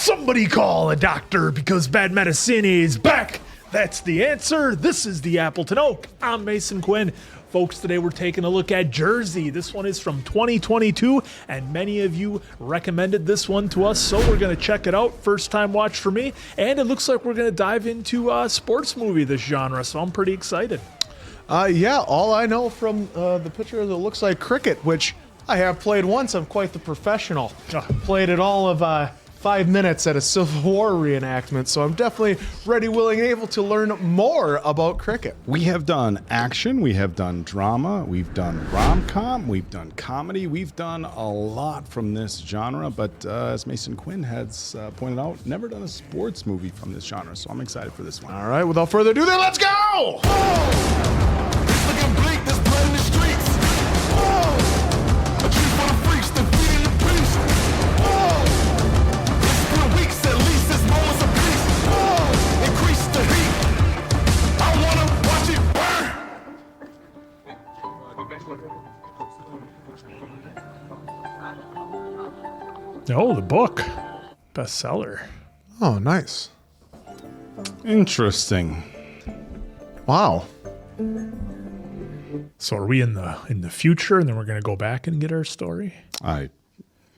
Somebody call a doctor because bad medicine is back. That's the answer. This is the Appleton Oak. I'm Mason Quinn. Folks, today we're taking a look at Jersey. This one is from 2022, and many of you recommended this one to us, so we're going to check it out. First time watch for me, and it looks like we're going to dive into a sports movie, this genre, so I'm pretty excited. Yeah, all I know from the picture is it looks like cricket, which I have played once. I'm quite the professional. Played it all of 5 minutes at a Civil War reenactment, so I'm definitely ready, willing, and able to learn more about cricket. We have done action, we have done drama, we've done rom-com, we've done comedy, we've done a lot from this genre, but as Mason Quinn has pointed out, never done a sports movie from this genre, so I'm excited for this one. All right, without further ado, then let's go! Looking bleak, there's blood in the streets. A tree for the freaks, the feet in the priest. It's been weeks, at least it's moments of peace. Increase the heat. I wanna watch it burn. Oh, the book. Bestseller. Oh, nice. Interesting. Wow. So are we in the future, and then we're going to go back and get our story?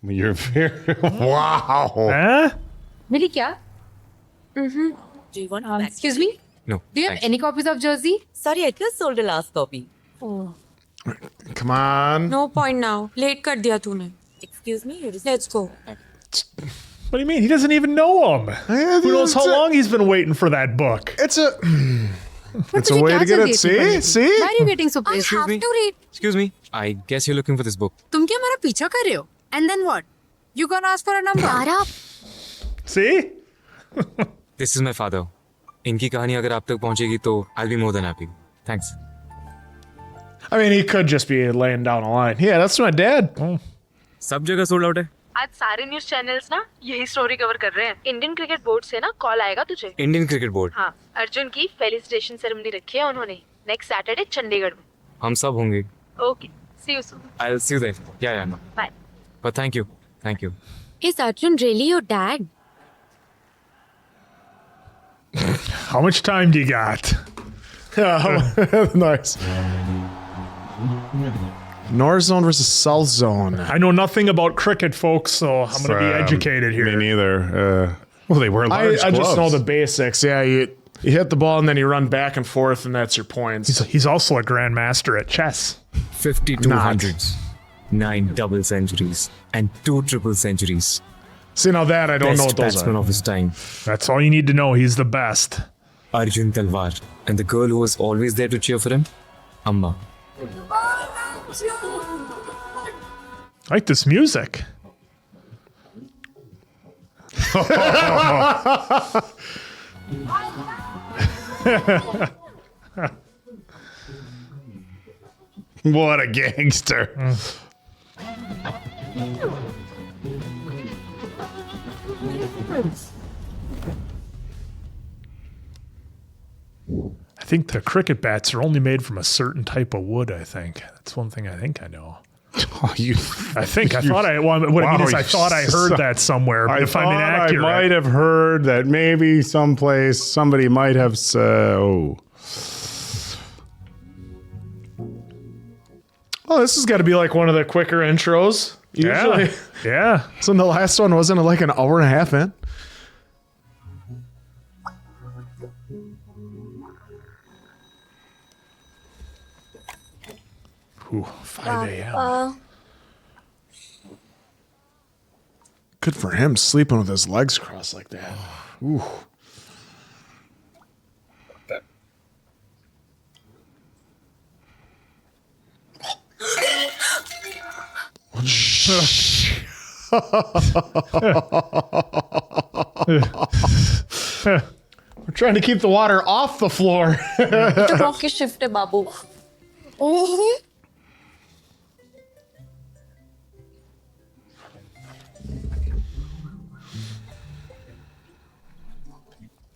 You're very, wow. Huh? Really, kya? Do you want back? Excuse me? No. Do you have any copies of Jersey? Sorry, I just sold the last copy. Oh. Come on. No point now. Late कर दिया तूने. Excuse me? Let's go. What do you mean? He doesn't even know him. Who knows how long he's been waiting for that book? It's a तुझे way क्या to get जल्दी it. है See? पढ़ने की? See? Why are you getting so I pissed? have to read. Excuse me. I guess you're looking for this book. तुम क्या हमारा पीछा कर रहे हो? And then what? You gonna ask for a number? See? This is my father. इनकी कहानी अगर आप तक पहुंचेगी तो I'll be more than happy. Thanks. I mean, he could just be laying down a line. Yeah, that's my dad. सब जगह sold out है. आज सारे न्यूज चैनल्स ना यही स्टोरी कवर कर रहे हैं. इंडियन क्रिकेट बोर्ड से ना कॉल आएगा तुझे. Indian cricket board. हाँ, अर्जुन की फेलिसिटेशन सेरेमनी रखी है उन्होंने नेक्स्ट सैटरडे चंडीगढ़ में. हम सब होंगे. Okay, see you soon. I'll see you there. Yeah, no. Bye. But thank you. Thank you. Is Arjun really your dad? How much time do you got? Nice. North Zone versus South Zone. I know nothing about cricket, folks, so I'm going to be educated here. Me neither. Well, they wear large I just know gloves. the basics. Yeah, you hit the ball and then you run back and forth, and that's your points. He's also a grandmaster at chess. 52 Not. hundreds, 9 double centuries, and 2 triple centuries. See, now that I don't know what Best those batsman are. of his time. That's all you need to know. He's the best. Arjun Talwar. And the girl who was always there to cheer for him, Amma. I like this music. What a gangster. I think the cricket bats are only made from a certain type of wood, I think. That's one thing I think I know. Oh, you. I thought I thought I heard that somewhere, but if I'm inaccurate. I might have heard that maybe someplace somebody might have said, oh. Oh, this has got to be like one of the quicker intros. Usually. Yeah. So the last one wasn't like an hour and a half in? Ooh, 5 a.m. Good for him, sleeping with his legs crossed like that. Ooh. We're trying to keep the water off the floor. तो rock की shift है बाबू.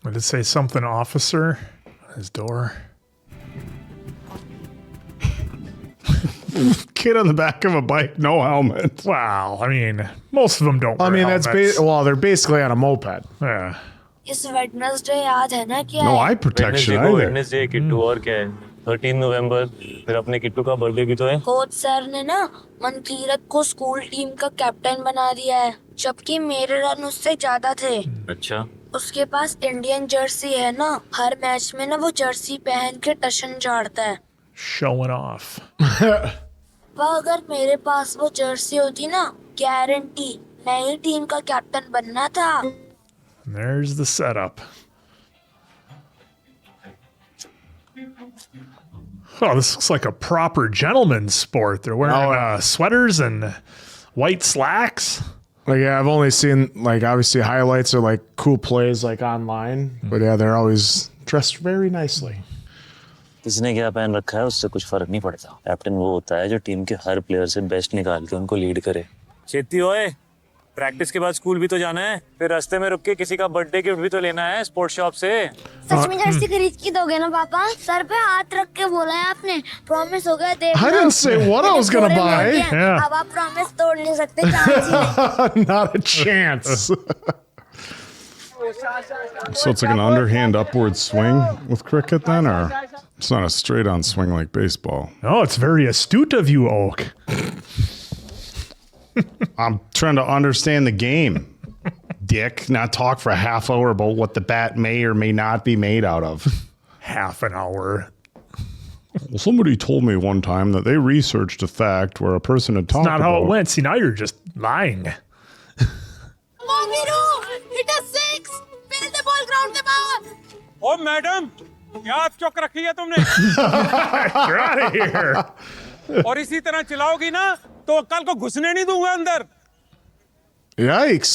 Did it say something officer on his door? kid on the back of a bike, no helmet. Wow, I mean, most of them don't. I wear mean, helmets. well, they're basically on a moped. Yeah. इस Wednesday याद है ना क्या No eye protection either. Wednesday Kittu और क्या है 13 नवंबर फिर अपने किट्टू का बर्थडे भी तो है कोच सर ने ना मनकीरत को स्कूल टीम का कैप्टन बना दिया है जबकि मेरे रन उससे ज्यादा थे अच्छा उसके पास इंडियन जर्सी है ना हर मैच में ना वो जर्सी पहन के टशन झाड़ता है Showing off. वह अगर मेरे पास वो जर्सी होती ना गारंटी नई टीम का कैप्टन बनना था There's the setup. Oh, this looks like a proper gentleman's sport. They're wearing sweaters and white slacks. Like, yeah, I've only seen, like, obviously highlights or, like, cool plays, like, online. But, yeah, they're always dressed very nicely. किसने क्या पहन रखा है उससे कुछ फर्क नहीं पड़ता कैप्टन वो होता है जो टीम के हर प्लेयर से बेस्ट निकाल के उनको लीड करे चेती ओए प्रैक्टिस के बाद स्कूल भी तो जाना है फिर रास्ते में रुक के किसी का बर्थडे गिफ्ट भी तो लेना है स्पोर्ट्स शॉप से सच में जर्सी खरीद के दोगे ना पापा सर पे हाथ रख के बोला है आपने प्रॉमिस हो गया देख I didn't say what I was gonna buy. Yeah. अब आप प्रॉमिस तोड़ नहीं सकते चांस ही नहीं Not a chance. So it's like an underhand upward swing with cricket then, or it's not a straight on swing like baseball? Oh, it's very astute of you, Oak. I'm trying to understand the game, Dick, not talk for a half hour about what the bat may or may not be made out of. Half an hour. Well, somebody told me one time that they researched a fact where a person had talked Not how about... it went. See, now you're just lying. Hit a six. Fill the ball ground के बाहर. ओ madam क्या चौक रखी है तुमने You're out of here. और इसी तरह चिल्लाओगी ना तो कल को घुसने नहीं दूंगा अंदर Yikes.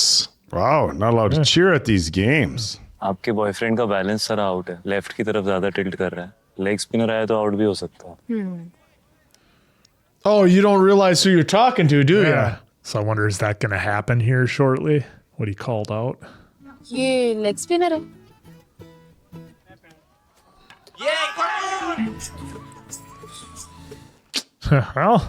Wow, not allowed to cheer at these games. आपके बॉयफ्रेंड का बैलेंस सारा आउट है लेफ्ट की तरफ ज्यादा टिल्ट कर रहा है लेग स्पिनर आया तो आउट भी हो सकता है Oh, you don't realize who you're talking to, do you? Yeah. So I wonder, is that going to happen here shortly? What he called out? ये लेग स्पिनर है Well,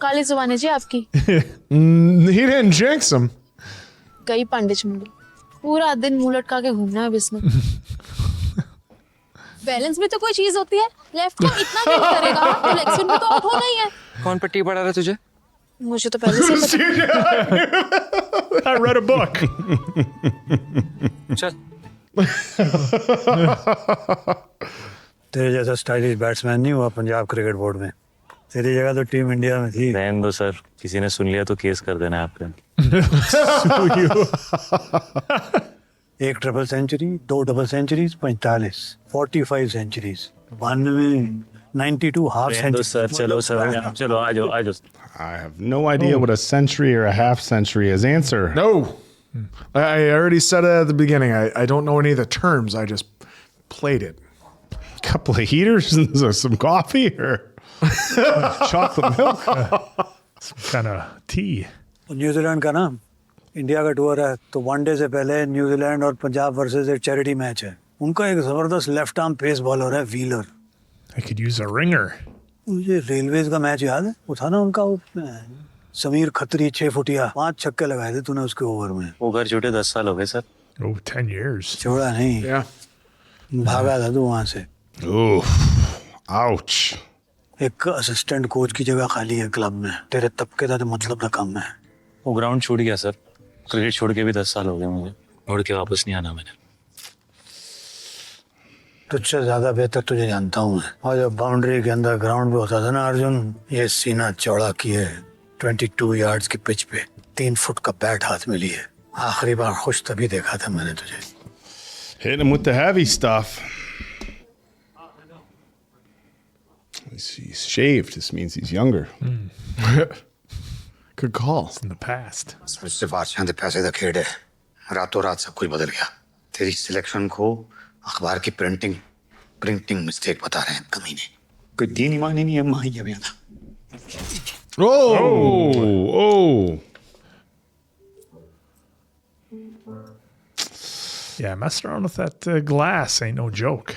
काली जुबान है जी आपकी He didn't jinx him. कई पंडित मुंडे पूरा दिन मुंह लटका के घूमना है बिस्मिल बैलेंस में तो कोई चीज होती है लेफ्ट को इतना भी नहीं करेगा तो लेग स्पिन में तो आउट होना ही है कौन पट्टी पढ़ा रहा है तुझे मुझे तो पहले से पता I read a book. चल तेरे जैसा स्टाइलिश बैट्समैन नहीं हुआ पंजाब क्रिकेट बोर्ड में तेरी जगह तो टीम इंडिया में थी रहने दो सर किसी ने सुन लिया तो केस कर देना है आप पे एक triple century 2 double centuries 45 45 centuries 92 92 half century sir चलो सर चलो आ जाओ I have no idea what a century or a half century is. Answer. No. I already said it at the beginning. I don't know any of the terms. I just played it. Couple of heaters and some coffee or chocolate milk. Some kind of tea. New Zealand का ना India का tour है तो one day से पहले New Zealand और Punjab versus एक charity match है उनका एक जबरदस्त लेफ्ट आर्म पेस बॉलर है wheeler I could use a ringer. मुझे रेलवेज का मैच याद है वो था ना उनका समीर खत्री 6 फुटिया 5 छक्के लगाए थे तूने उसके ओवर में वो घर छूटे 10 साल हो गए सर Oh, 10 years. छोड़ा नहीं Yeah. भागा था तू वहां से Oof. Ouch. एक असिस्टेंट कोच की जगह खाली है क्लब में तेरे तबके का तो मतलब ना कम है वो ग्राउंड छूट गया सर क्रिकेट छोड़ के भी 10 साल हो गए मुझे मुड़ के वापस नहीं आना मैंने तुझसे ज्यादा बेहतर तुझे जानता हूँ मैं और जब बाउंड्री के अंदर ग्राउंड पे होता था ना अर्जुन ये सीना चौड़ा किए 22 यार्ड्स की पिच पे 3 फुट का बैट हाथ में लिए आखिरी बार खुश तभी देखा था मैंने तुझे Hit him with the heavy stuff. He's shaved. This means he's younger. Good call. It's in the past. मुझसे बादशाह के पैसे का खेड है रातों रात सब कुछ बदल गया तेरी सिलेक्शन को अखबार की प्रिंटिंग मिस्टेक बता रहे हैं कमीने कोई दीन ईमान ही नहीं है माही है था Oh. Yeah, messing around with that glass ain't no joke.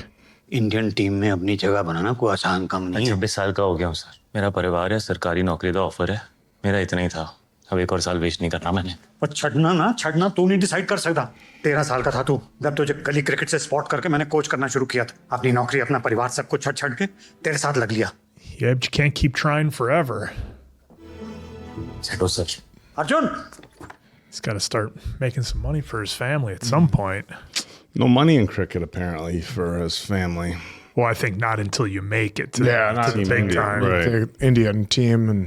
Indian team में अपनी जगह बनाना कोई आसान काम नहीं है। 26 साल का हो गया हूँ सर। मेरा परिवार है, सरकारी नौकरी का ऑफर है, मेरा इतना ही था। अब एक और साल वेस्ट नहीं करना मैंने। पर छड़ना तू नहीं डिसाइड कर सकता। 13 साल का था तू जब तुझे गली क्रिकेट से स्पॉट करके मैंने कोच करना शुरू किया था। अपनी नौकरी, अपना परिवार, सब कुछ छड़ के तेरे साथ लग लिया। Yeah, but you can't keep trying forever. सेटो sir. Arjun, He's got to start making some money for his family at some point. No money in cricket apparently for his family. Well, I think not until you make it to, Yeah, not to the Team big India, time. right. The Indian team and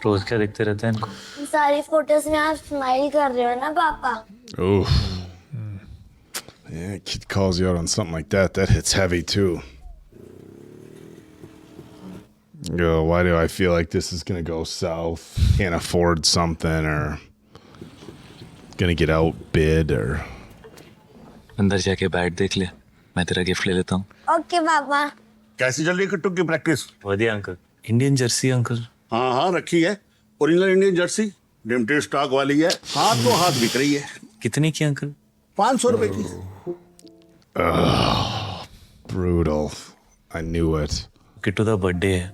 रोज क्या देखते रहते हैं इनको? सारी photos में आप smile कर रहे हो ना पापा? Oof. Yeah, kid calls you out on something like that. That hits heavy too. Yo, why do I feel like this is gonna go south? Can't afford something, or gonna get outbid, or अंदर जाके bat देख ले, मैं तेरा gift ले लेता हूँ। Okay पापा। कैसी चल रही किट्टू की प्रैक्टिस? बढ़िया अंकल। Indian Jersey uncle. हाँ हाँ रखी है, original Indian Jersey, limited stock वाली है, हाथ तो हाथ बिक रही है। कितने की अंकल? 500 रुपए की। brutal. I knew it. Kittu का बर्थडे है,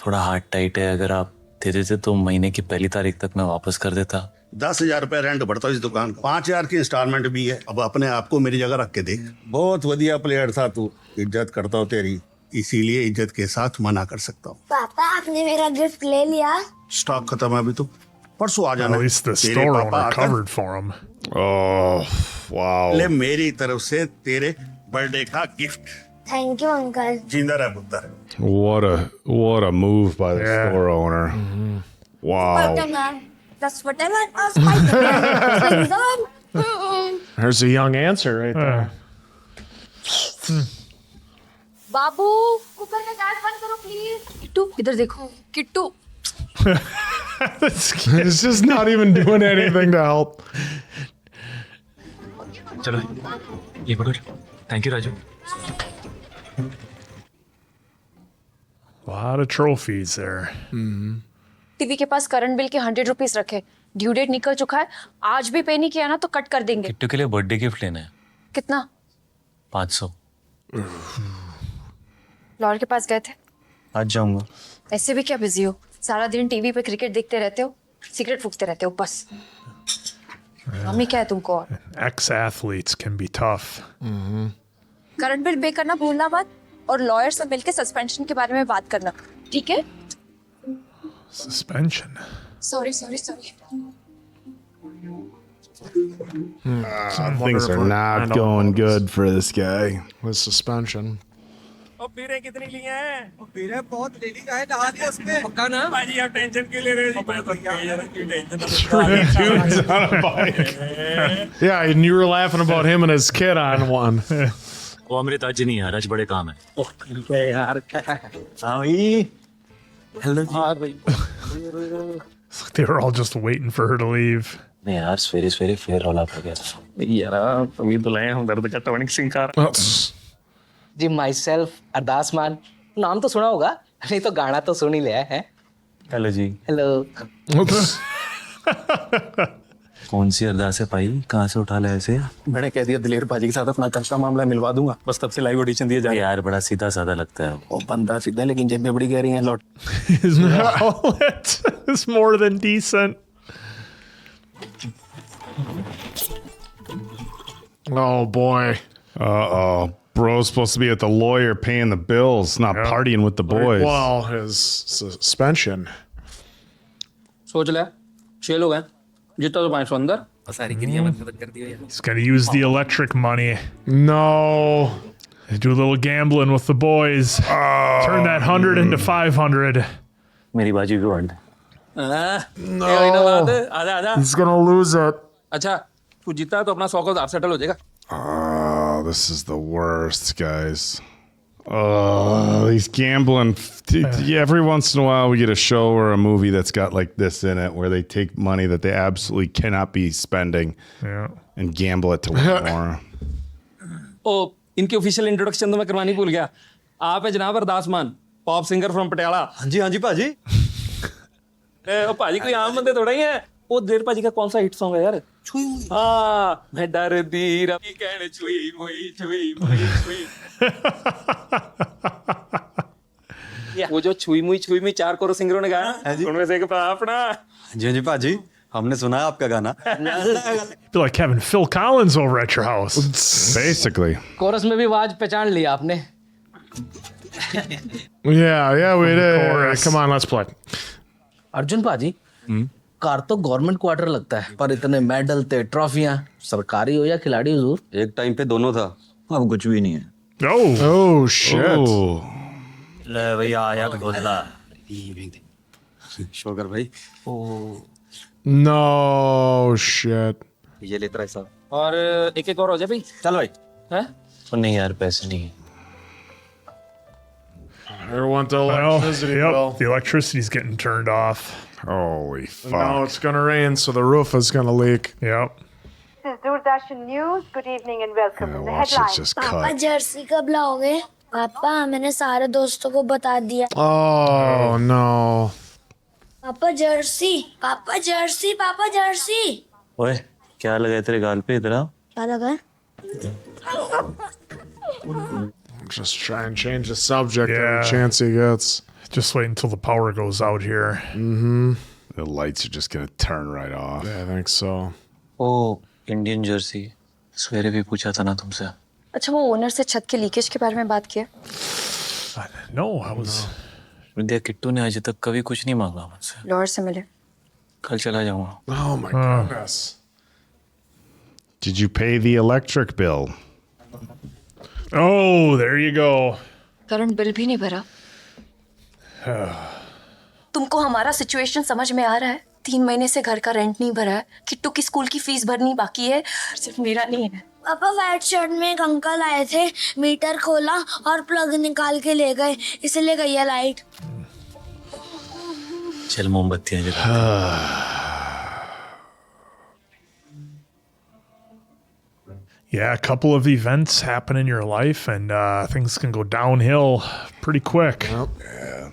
थोड़ा हार्ट टाइट है। अगर आप दे देते तो महीने की पहली तारीख तक मैं वापस कर देता। 10,000 रुपए रेंट बढ़ता इस दुकान का, 5,000 की इंस्टॉलमेंट भी है। अब अपने आप को मेरी जगह रख के देख। बहुत बढ़िया प्लेयर था तू, इज्जत करता हूँ तेरी, इसीलिए इज्जत के साथ मना कर सकता हूँ। पापा आपने मेरा गिफ्ट ले लिया? स्टॉक खत्म है अभी तो, परसों आ At जाना। least the तेरे store पापा owner आकर covered for him. Oh, wow. ले मेरी तरफ से तेरे बर्थडे का गिफ्ट। Thank you uncle. जिंदा रह पुत्र। What a move by the store owner. Wow. Spider-Man. That's whatever. Spider-Man. there's a young answer right there. Babu cooker में गैस बंद करो प्लीज। किट्टू इधर देखो। Kittu It's just not even doing anything to help. चलो ये पकड़। Thank you Raju. A lot of trophies there. TV के पास current bill के 100 रुपीज रखे, ड्यू डेट निकल चुका है, आज भी पे नहीं किया ना तो कट कर देंगे। किट्टू के लिए बर्थडे गिफ्ट लेना है। कितना? 500। लॉयर के पास गए थे? आज जाऊंगा। ऐसे भी क्या बिजी हो, सारा दिन टीवी पे क्रिकेट देखते रहते हो, सिगरेट फूकते रहते हो बस। मम्मी क्या है तुमको? और Ex-athletes can be tough. Current bill pay करना भूलना मत, और लॉयर से मिलके सस्पेंशन के बारे में बात करना, ठीक है? Suspension. Sorry. Things are not going good for this guy. With suspension. पीरे कितनी ली हैं? पीरे बहुत ले ली है, नहा दिया उसमें। पक्का ना? भाई आप टेंशन क्यों ले रहे हो? मैं तो यार की tension. 3 dudes on a bike. Yeah, and you were laughing about him and his kid on one. वो अमृत आज नहीं यार, आज बड़े काम है। यार It's like they were all just waiting for her to leave. नहीं यार, सवेरे फिर रौला पड़ गया था। यार अभी तो लाए हम दर्द का टवनिक सिंकार। जी माई सेल्फ अरदास मान, नाम तो सुना होगा, नहीं तो गाना तो सुन ही लिया है। हेलो जी। हेलो। कौन सी अरदास है भाई, कहाँ से उठा लाया ऐसे? मैंने कह दिया दिलेर भाजी के साथ अपना कल का मामला मिलवा दूंगा, बस तब से लाइव ऑडिशन दिए जाए। यार बड़ा सीधा साधा लगता है वो बंदा सीधा, लेकिन जेब में बड़ी गहरी है लौट। His wallet is more than decent. Oh boy. Uh-oh. Bro's supposed to be at the lawyer paying the bills, not partying with the boys. Well, his suspension. सोच ले, 6 लोग हैं, जितना तो 500 अंदर। He's gonna use the electric money. No. Do a little gambling with the boys. Turn that 100 into 500. मेरी बाजी को हट। No. आजा। He's gonna lose it. अच्छा, तू जीता तो अपना 100 का आप सेटल हो जाएगा। Oh, this is the worst, guys. Oh, he's gambling. Every once in a while, we get a show or a movie that's got like this in it, where they take money that they absolutely cannot be spending and gamble it to win more. ओ, इनकी official introduction तो मैं करवानी भूल गया। आप है जनाब अरदास मान, पॉप सिंगर फ्रॉम पटियाला। हाँ जी भाजी। ओ भाजी कोई आम बंदे थोड़ा ही है, वो देर पाजी का कौन सा हिट सॉन्ग है यार? छुई मुई। हाँ, मैं डर दी रबी कहने छुई मुई छुई मुई छुई। वो जो छुई मुई 4 करोड़ सिंगरों ने गाया, उनमें से एक अपना। जी जी पाजी, हमने सुना है आपका गाना। Feel like having Phil Collins over at your house. Basically. Chorus में भी आवाज पहचान लिया आपने। Yeah, we did. Come on, let's play. Arjun पाजी, कार तो गवर्नमेंट क्वार्टर लगता है, पर इतने मेडल थे, ट्रॉफियां, सरकारी हो या खिलाड़ी हुजूर? एक टाइम पे दोनों था, अब कुछ भी नहीं है। Oh shit. ले भैया आया घोसला। शोकर भाई। No shit. ये लेता है साहब। और एक और हो जाए भाई। चल भाई। हैं? नहीं यार, पैसे नहीं है। I want the Well, electricity bill. the electricity's getting turned off. Holy fuck. Now it's gonna rain, so the roof is gonna leak. Yep. This is Doordarshan News. Good evening and welcome to the Watch it headlines. just पापा cut. Jersey कब लाओगे? पापा मैंने सारे दोस्तों को बता दिया। Oh no. पापा जर्सी, पापा जर्सी, पापा जर्सी। ओए, क्या लगा है तेरे गाल पे? इधर आ। क्या लगा? Just try and change the subject Yeah. every chance he gets. Just wait until the power goes out here. The lights are just gonna turn right off. Yeah, I think so. Oh, Indian jersey. सवेरे भी पूछा था ना तुमसे। अच्छा, वो owner से छत के लीकेज के बारे में बात किया? No, I was. विद्या किट्टू ने आज तक कभी कुछ नहीं मांगा मुझसे। लॉयर से मिले। कल चला जाऊंगा। Oh my goodness. Did you pay the electric bill? Oh, there you go. Current bill भी नहीं भरा। तुमको हमारा सिचुएशन समझ में आ रहा है? 3 महीने से घर का रेंट नहीं भरा है, किट्टू की स्कूल की फीस भरनी बाकी है, सिर्फ मेरा नहीं है। पापा व्हाइट शर्ट में एक अंकल आए थे, मीटर खोला और प्लग निकाल के ले गए, इसलिए गई है लाइट। चल मोमबत्तियां जला। Yeah, a couple of events happen in your life, and things can go downhill pretty quick. Yeah.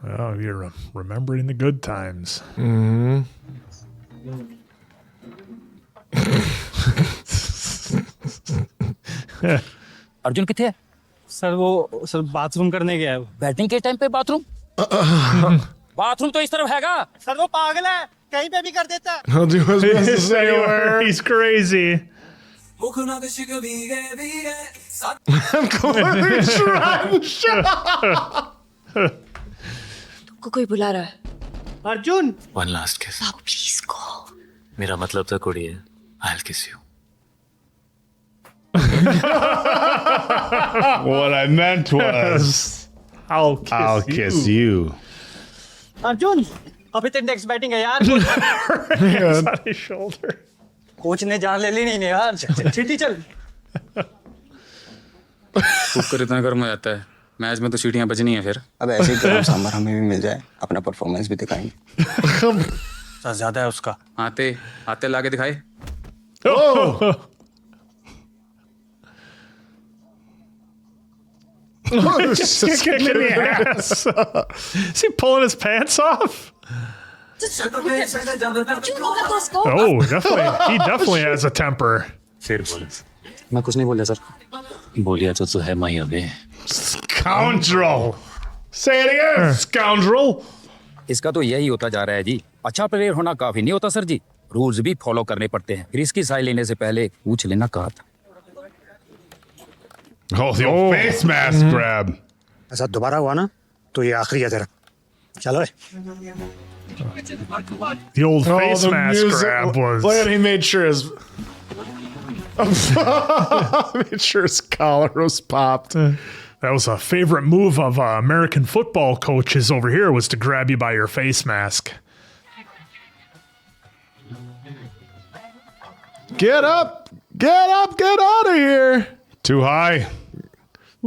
Well, you're remembering the good times. Arjun किथे है? सर वो सर बाथरूम करने गया है। बैटिंग के टाइम पे बाथरूम? बाथरूम तो इस तरफ हैगा। सर वो पागल है, कहीं पे भी कर देता है। He'll do his business anywhere. He's crazy. I'm clearly trying. Shut up. तुमको कोई बुला रहा है। अर्जुन, वन लास्ट किस। बाबू प्लीज गो। मेरा मतलब था कुड़ी है। I'll kiss you. What I meant was, I'll kiss you. Arjun, अभी तो नेक्स्ट बैटिंग है यार। Hands on his shoulder. Coach ने जान ले ली नहीं यार। चीटी चल। कुकर इतना गर्म हो जाता है, मैच में तो सीटियां बजनी है फिर। अब ऐसे ही गरम सांभर हमें भी मिल जाए, अपना परफॉर्मेंस भी दिखाएंगे। ज्यादा है उसका। आते आते लाके दिखाए। Oh. Just kick him in the ass. Is he pulling his pants off? Oh, definitely. He definitely has a temper. फिर बोल। मैं कुछ नहीं बोला सर। बोलिया तो है माही अबे। Scoundrel. Say it again, scoundrel. इसका तो यही होता जा रहा है जी। अच्छा प्लेयर होना काफी नहीं होता सर जी, रूल्स भी फॉलो करने पड़ते हैं। फिर इसकी साइड लेने से पहले पूछ लेना कहा था। Oh, the old face mask grab. ऐसा दोबारा हुआ ना तो ये आखिरी है तेरा। चलो। The old face the mask music. grab was. Look at he made sure his. Made sure his collar was popped. That was a favorite move of American football coaches over here, was to grab you by your face mask. Get up! Get up! Get out of here! Too high.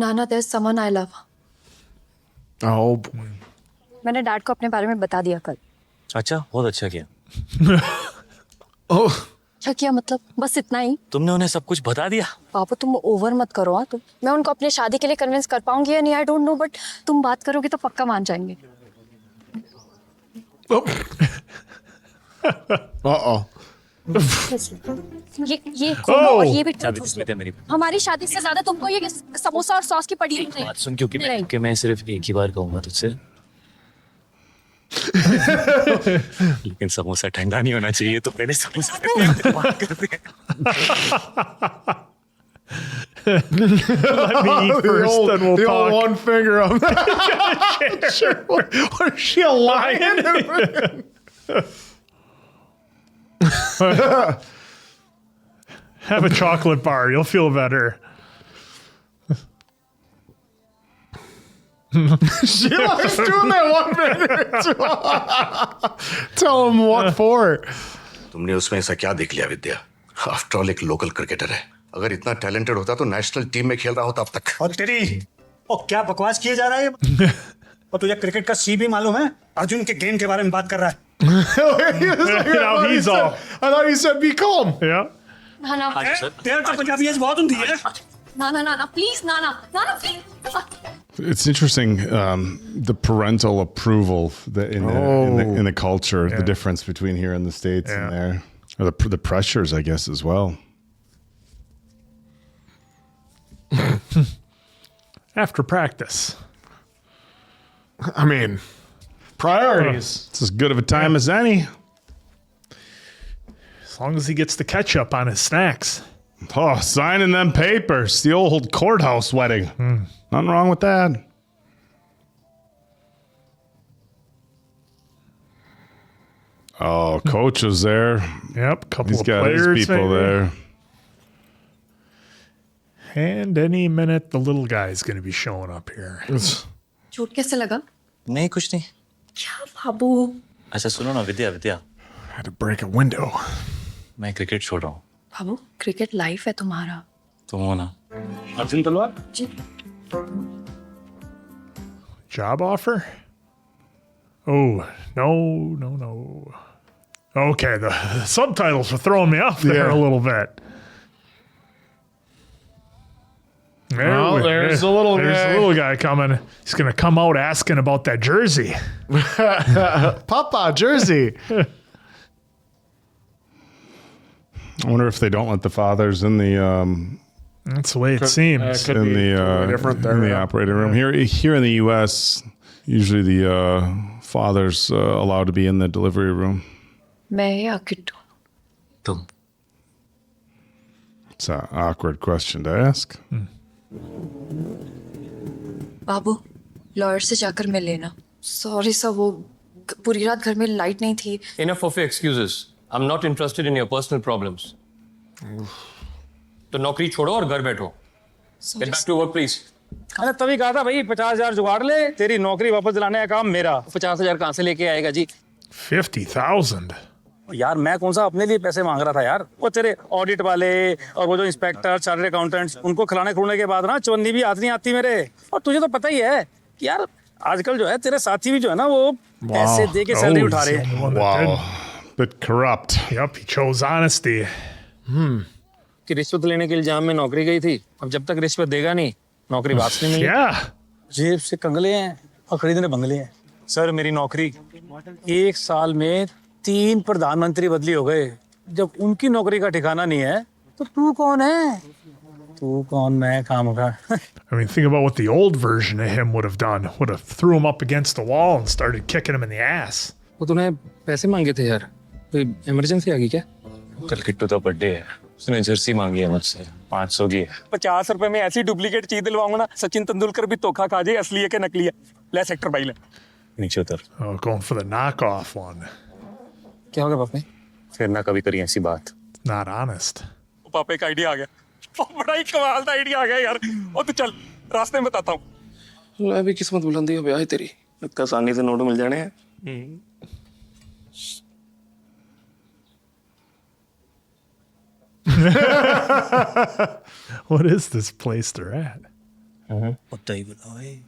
Nana, there's someone I love. Oh boy. मैंने dad को अपने बारे में बता दिया कल। अच्छा, बहुत अच्छा किया। Oh, क्या किया मतलब? बस इतना ही? तुमने उन्हें सब कुछ बता दिया? पापा तुम ओवर मत करो। हाँ, तुम मैं उनको अपने शादी के लिए कन्विंस कर पाऊंगी या नहीं आई डोंट नो, बट तुम बात करोगे तो पक्का मान जाएंगे। ये खोलो और ये भी मेरी हमारी शादी से ज्यादा तुमको ये समोसा और सॉस की पड़ी है। बात सुन, क्योंकि मैं सिर्फ एक ही बार कहूंगा तुझसे। लेकिन समोसा ठंडा नहीं होना चाहिए, तो पहले समोसा बात करते हैं। Let me eat first, then we'll the talk. old one finger on that. What is she, a lion? Have a chocolate bar. You'll feel better. She likes doing that one finger. Tell him what for. तुमने उसमें ऐसा क्या देख लिया विद्या? After all एक local cricketer है। अगर इतना टैलेंटेड होता तो नेशनल टीम में खेल रहा होता अब तक। और तेरी क्या बकवास किए जा रहा है? और तुझे क्रिकेट का सी भी मालूम है? अर्जुन के गेम के बारे में बात कर रहा है। I thought he said be calm. Yeah. नाना तेरा तो पंजाबी आज बहुत होती है। नाना please Nana please. It's interesting, the parental approval in the culture, the difference between here in the States and there, or the pressures, I guess, as well. After practice. I mean, priorities. It's as good of a time as any. As long as he gets the ketchup on his snacks. Oh, signing them papers. The old courthouse wedding. Nothing wrong with that. Oh, coach is there. Yep, couple He's of got players his people maybe. there. And any minute, the little guy is going to be showing up here. चोट कैसे लगा? नहीं, कुछ नहीं। क्या बाबू? अच्छा सुनो ना विद्या, Had to break a window. मैं क्रिकेट छोड़ रहा हूँ। बाबू क्रिकेट लाइफ है तुम्हारा। तुम हो ना? अर्जुन तलवार? जी। Job offer? Oh, no. Okay, the subtitles are throwing me off there a little bit. There's the little guy. There's the little guy coming. He's going to come out asking about that jersey. Papa, jersey. I wonder if they don't let the fathers in the That's the way it seems. Could be different there, in the yeah. operating room. Here in the U.S., usually the father's allowed to be in the delivery room. मैं या किट्टू? तुम। It's an awkward question to ask. Babu lawyer से जाकर मिल लेना। Sorry sir, वो पूरी रात घर में लाइट नहीं थी। Enough of your excuses. I'm not interested in your personal problems. तो नौकरी छोड़ो और घर बैठो। Get back to work, please. अरे तभी कहा था भाई 50,000 जुगाड़ ले, तेरी नौकरी वापस दिलाने का काम मेरा। 50,000 कहाँ से लेके आएगा जी? 50,000? यार मैं कौन सा अपने लिए पैसे मांग रहा था यार। वो तेरे ऑडिट वाले और वो जो इंस्पेक्टर चार्टर्ड अकाउंटेंट्स, उनको खिलाने खुलाने के बाद ना चवन्नी भी हाथ नहीं आती मेरे। और तुझे तो पता ही है कि यार आजकल जो है तेरे साथी भी जो है ना वो पैसे दे के सैलरी उठा रहे हैं। Wow, bit corrupt. Yep, he chose honesty. कि रिश्वत लेने के इल्जाम में नौकरी गई थी। अब जब तक रिश्वत देगा नहीं नौकरी वापस नहीं मिलेगी। Yeah. जेब से कंगले हैं और खरीदने बंगले हैं। सर मेरी नौकरी 1 साल में 3 प्रधानमंत्री बदली हो गए। जब उनकी नौकरी का ठिकाना नहीं है तो तू कौन है? तू कौन, मैं काम का। I mean, think about what the old version of him would have done. Would have threw him up against the wall and started kicking him in the ass. वो तूने पैसे मांगे थे यार, कोई इमरजेंसी आ गई क्या? कल किट्टू का बर्थडे है, उसने जर्सी मांगी है मुझसे 500 की। 50 रुपए में ऐसी डुप्लीकेट चीज दिलवाऊंगा ना सचिन तेंदुलकर भी धोखा खा जाए, असली है कि नकली है। ले सेक्टर 22 ले। नीचे उतर। Oh, going for the knockoff one. क्या हो गया पापा? फिर ना कभी करी ऐसी बात। Not honest. पापा एक आइडिया आ गया, बड़ा ही कमाल का आइडिया आ गया यार। और तू चल रास्ते में बताता हूँ। मैं भी किस्मत बुलंदी हो ब्याह तेरी, इतना आसानी से नोट मिल जाने हैं। What is this place they're at? पता ही बताओ है।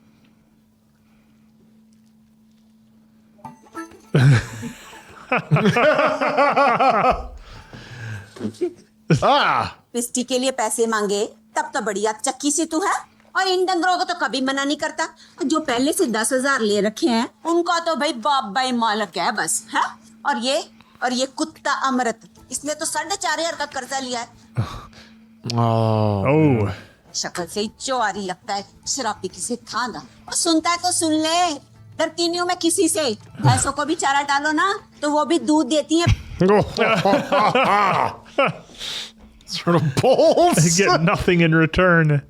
पिस्टी के लिए पैसे मांगे तब तो बढ़िया चक्की सी तू है, और इन डंगरों को तो कभी मना नहीं करता। जो पहले से 10,000 ले रखे हैं उनका तो भाई बाप भाई मालक है बस है। और ये कुत्ता अमृत, इसने तो 4,500 का कर्जा लिया है। शक्ल से ही चोरी लगता है, शराबी किसे था ना। और सुनता है तो सुन ले, डरती नहीं हूँ मैं किसी से। भैंसों को भी चारा डालो ना तो वो भी दूध देती हैं। Sort of balls. They get nothing in return.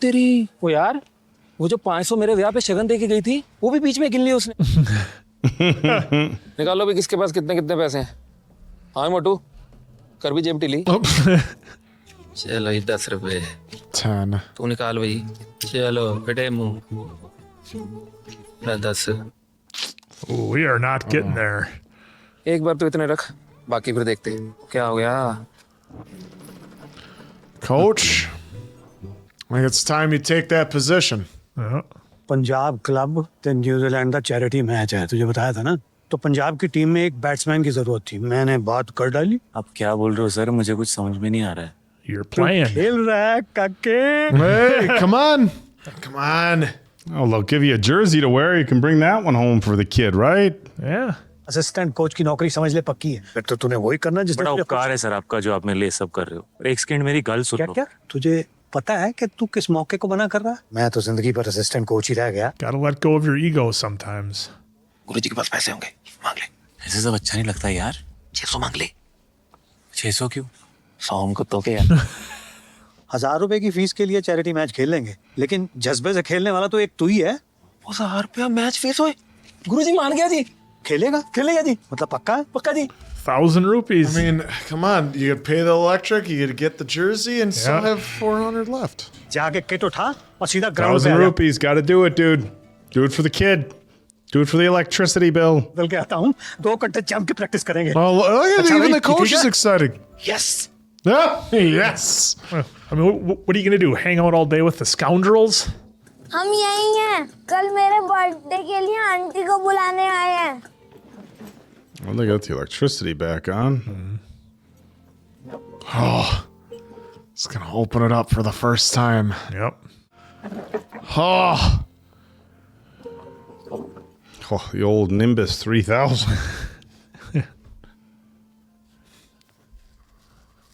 तेरी वो यार, वो जो 500 मेरे ब्याह पे शगन दे के गई थी, वो भी बीच में गिन ली उसने। निकालो भी किसके पास कितने कितने पैसे हैं। हाँ मोटू, कर भी जेब ढीली। चलो ये 10 रुपए 10. तू निकाल भाई। चलो बेटे मुंह 10। We are not getting there. एक बार तो इतने रख, बाकी फिर देखते हैं क्या हो गया। Coach, I think it's time you take that position. Punjab club ते न्यूजीलैंड का चैरिटी मैच है, तुझे बताया था ना। तो पंजाब की टीम में एक बैट्समैन की जरूरत थी, मैंने बात कर डाली। आप क्या बोल रहे हो सर, मुझे कुछ समझ में नहीं आ रहा है। You're playing. खेल रहा है काके। Hey, come on. Come on. Oh, they'll give you a jersey to wear. You can bring that one home for the kid, right? Yeah. Assistant coach की नौकरी समझ ले पक्की है। फिर तो तूने वही करना जिसने बड़ा उपकार है सर आपका जो आप मेरे लिए सब कर रहे हो। एक सेकंड मेरी गल सुन लो। क्या तुझे पता है कि तू किस मौके को बना कर रहा है? मैं तो जिंदगी भर असिस्टेंट कोच ही रह गया। Gotta let go of your ego sometimes. गुरुजी के पास पैसे होंगे, मांग ले। ऐसे सब अच्छा नहीं लगता यार। 600 मांग ले। 600 क्यों? 100 को तो के यार। 1,000 रुपए की फीस के लिए चैरिटी मैच खेल लेंगे, लेकिन जज्बे से खेलने वाला तो एक तू ही है। 1,000 रुपया मैच फीस होए। गुरुजी मान गया जी। खेलेगा जी, मतलब पक्का है? पक्का जी। 1,000 rupees. I mean, come on. You could pay the electric, you could get the jersey, and still have 400 left. जाके किट उठा और सीधा ग्राउंड पे 1,000 आ जा। rupees. Got to do it, dude. Do it for the kid. Do it for the electricity bill. बदल के आता हूँ, 2 घंटे जम के प्रैक्टिस करेंगे। Oh, look at अच्छा even भाई, the coach ठीक is है? excited. Yes. Yes. I mean, what are you gonna do? Hang out all day with the scoundrels? हम यही हैं, कल मेरे बर्थडे के लिए आंटी को बुलाने आए हैं। Well, they got the electricity back on. Oh, it's gonna open it up for the first time. Yep. Oh, The old Nimbus 3000.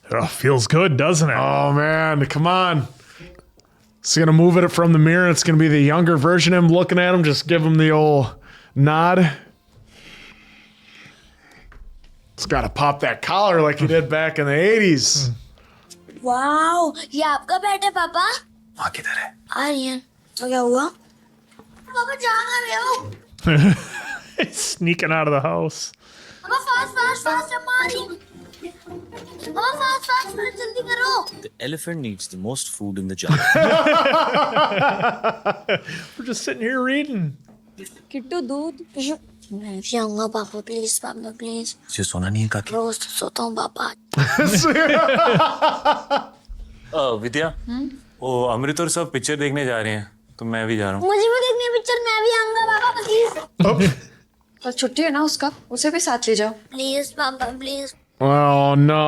Oh, feels good, doesn't it? Oh man, come on. It's gonna move it from the mirror. It's gonna be the younger version of him looking at him. Just give him the old nod. It's gotta pop that collar like he did back in the 80s. Wow, ये आपका bat है पापा? माँ किधर है? आ रही है। तो क्या हुआ? पापा जा रहे हो? Sneaking out of the house. पापा फास्ट अम्मा आ रही है। पापा फास्ट जल्दी करो। The elephant needs the most food in the jungle. We're just sitting here reading. Kittu दूध। मैं भी आऊंगा पापा प्लीज तुझे सोना नहीं है काकी? रोज तो सोता हूँ पापा। विद्या, वो अमृत और सब पिक्चर देखने जा रहे हैं, तो मैं भी जा रहा हूँ। मुझे भी देखनी है पिक्चर, मैं भी आऊंगा पापा प्लीज। और छुट्टी है ना उसका, उसे भी साथ ले जाओ। प्लीज पापा please. Oh no.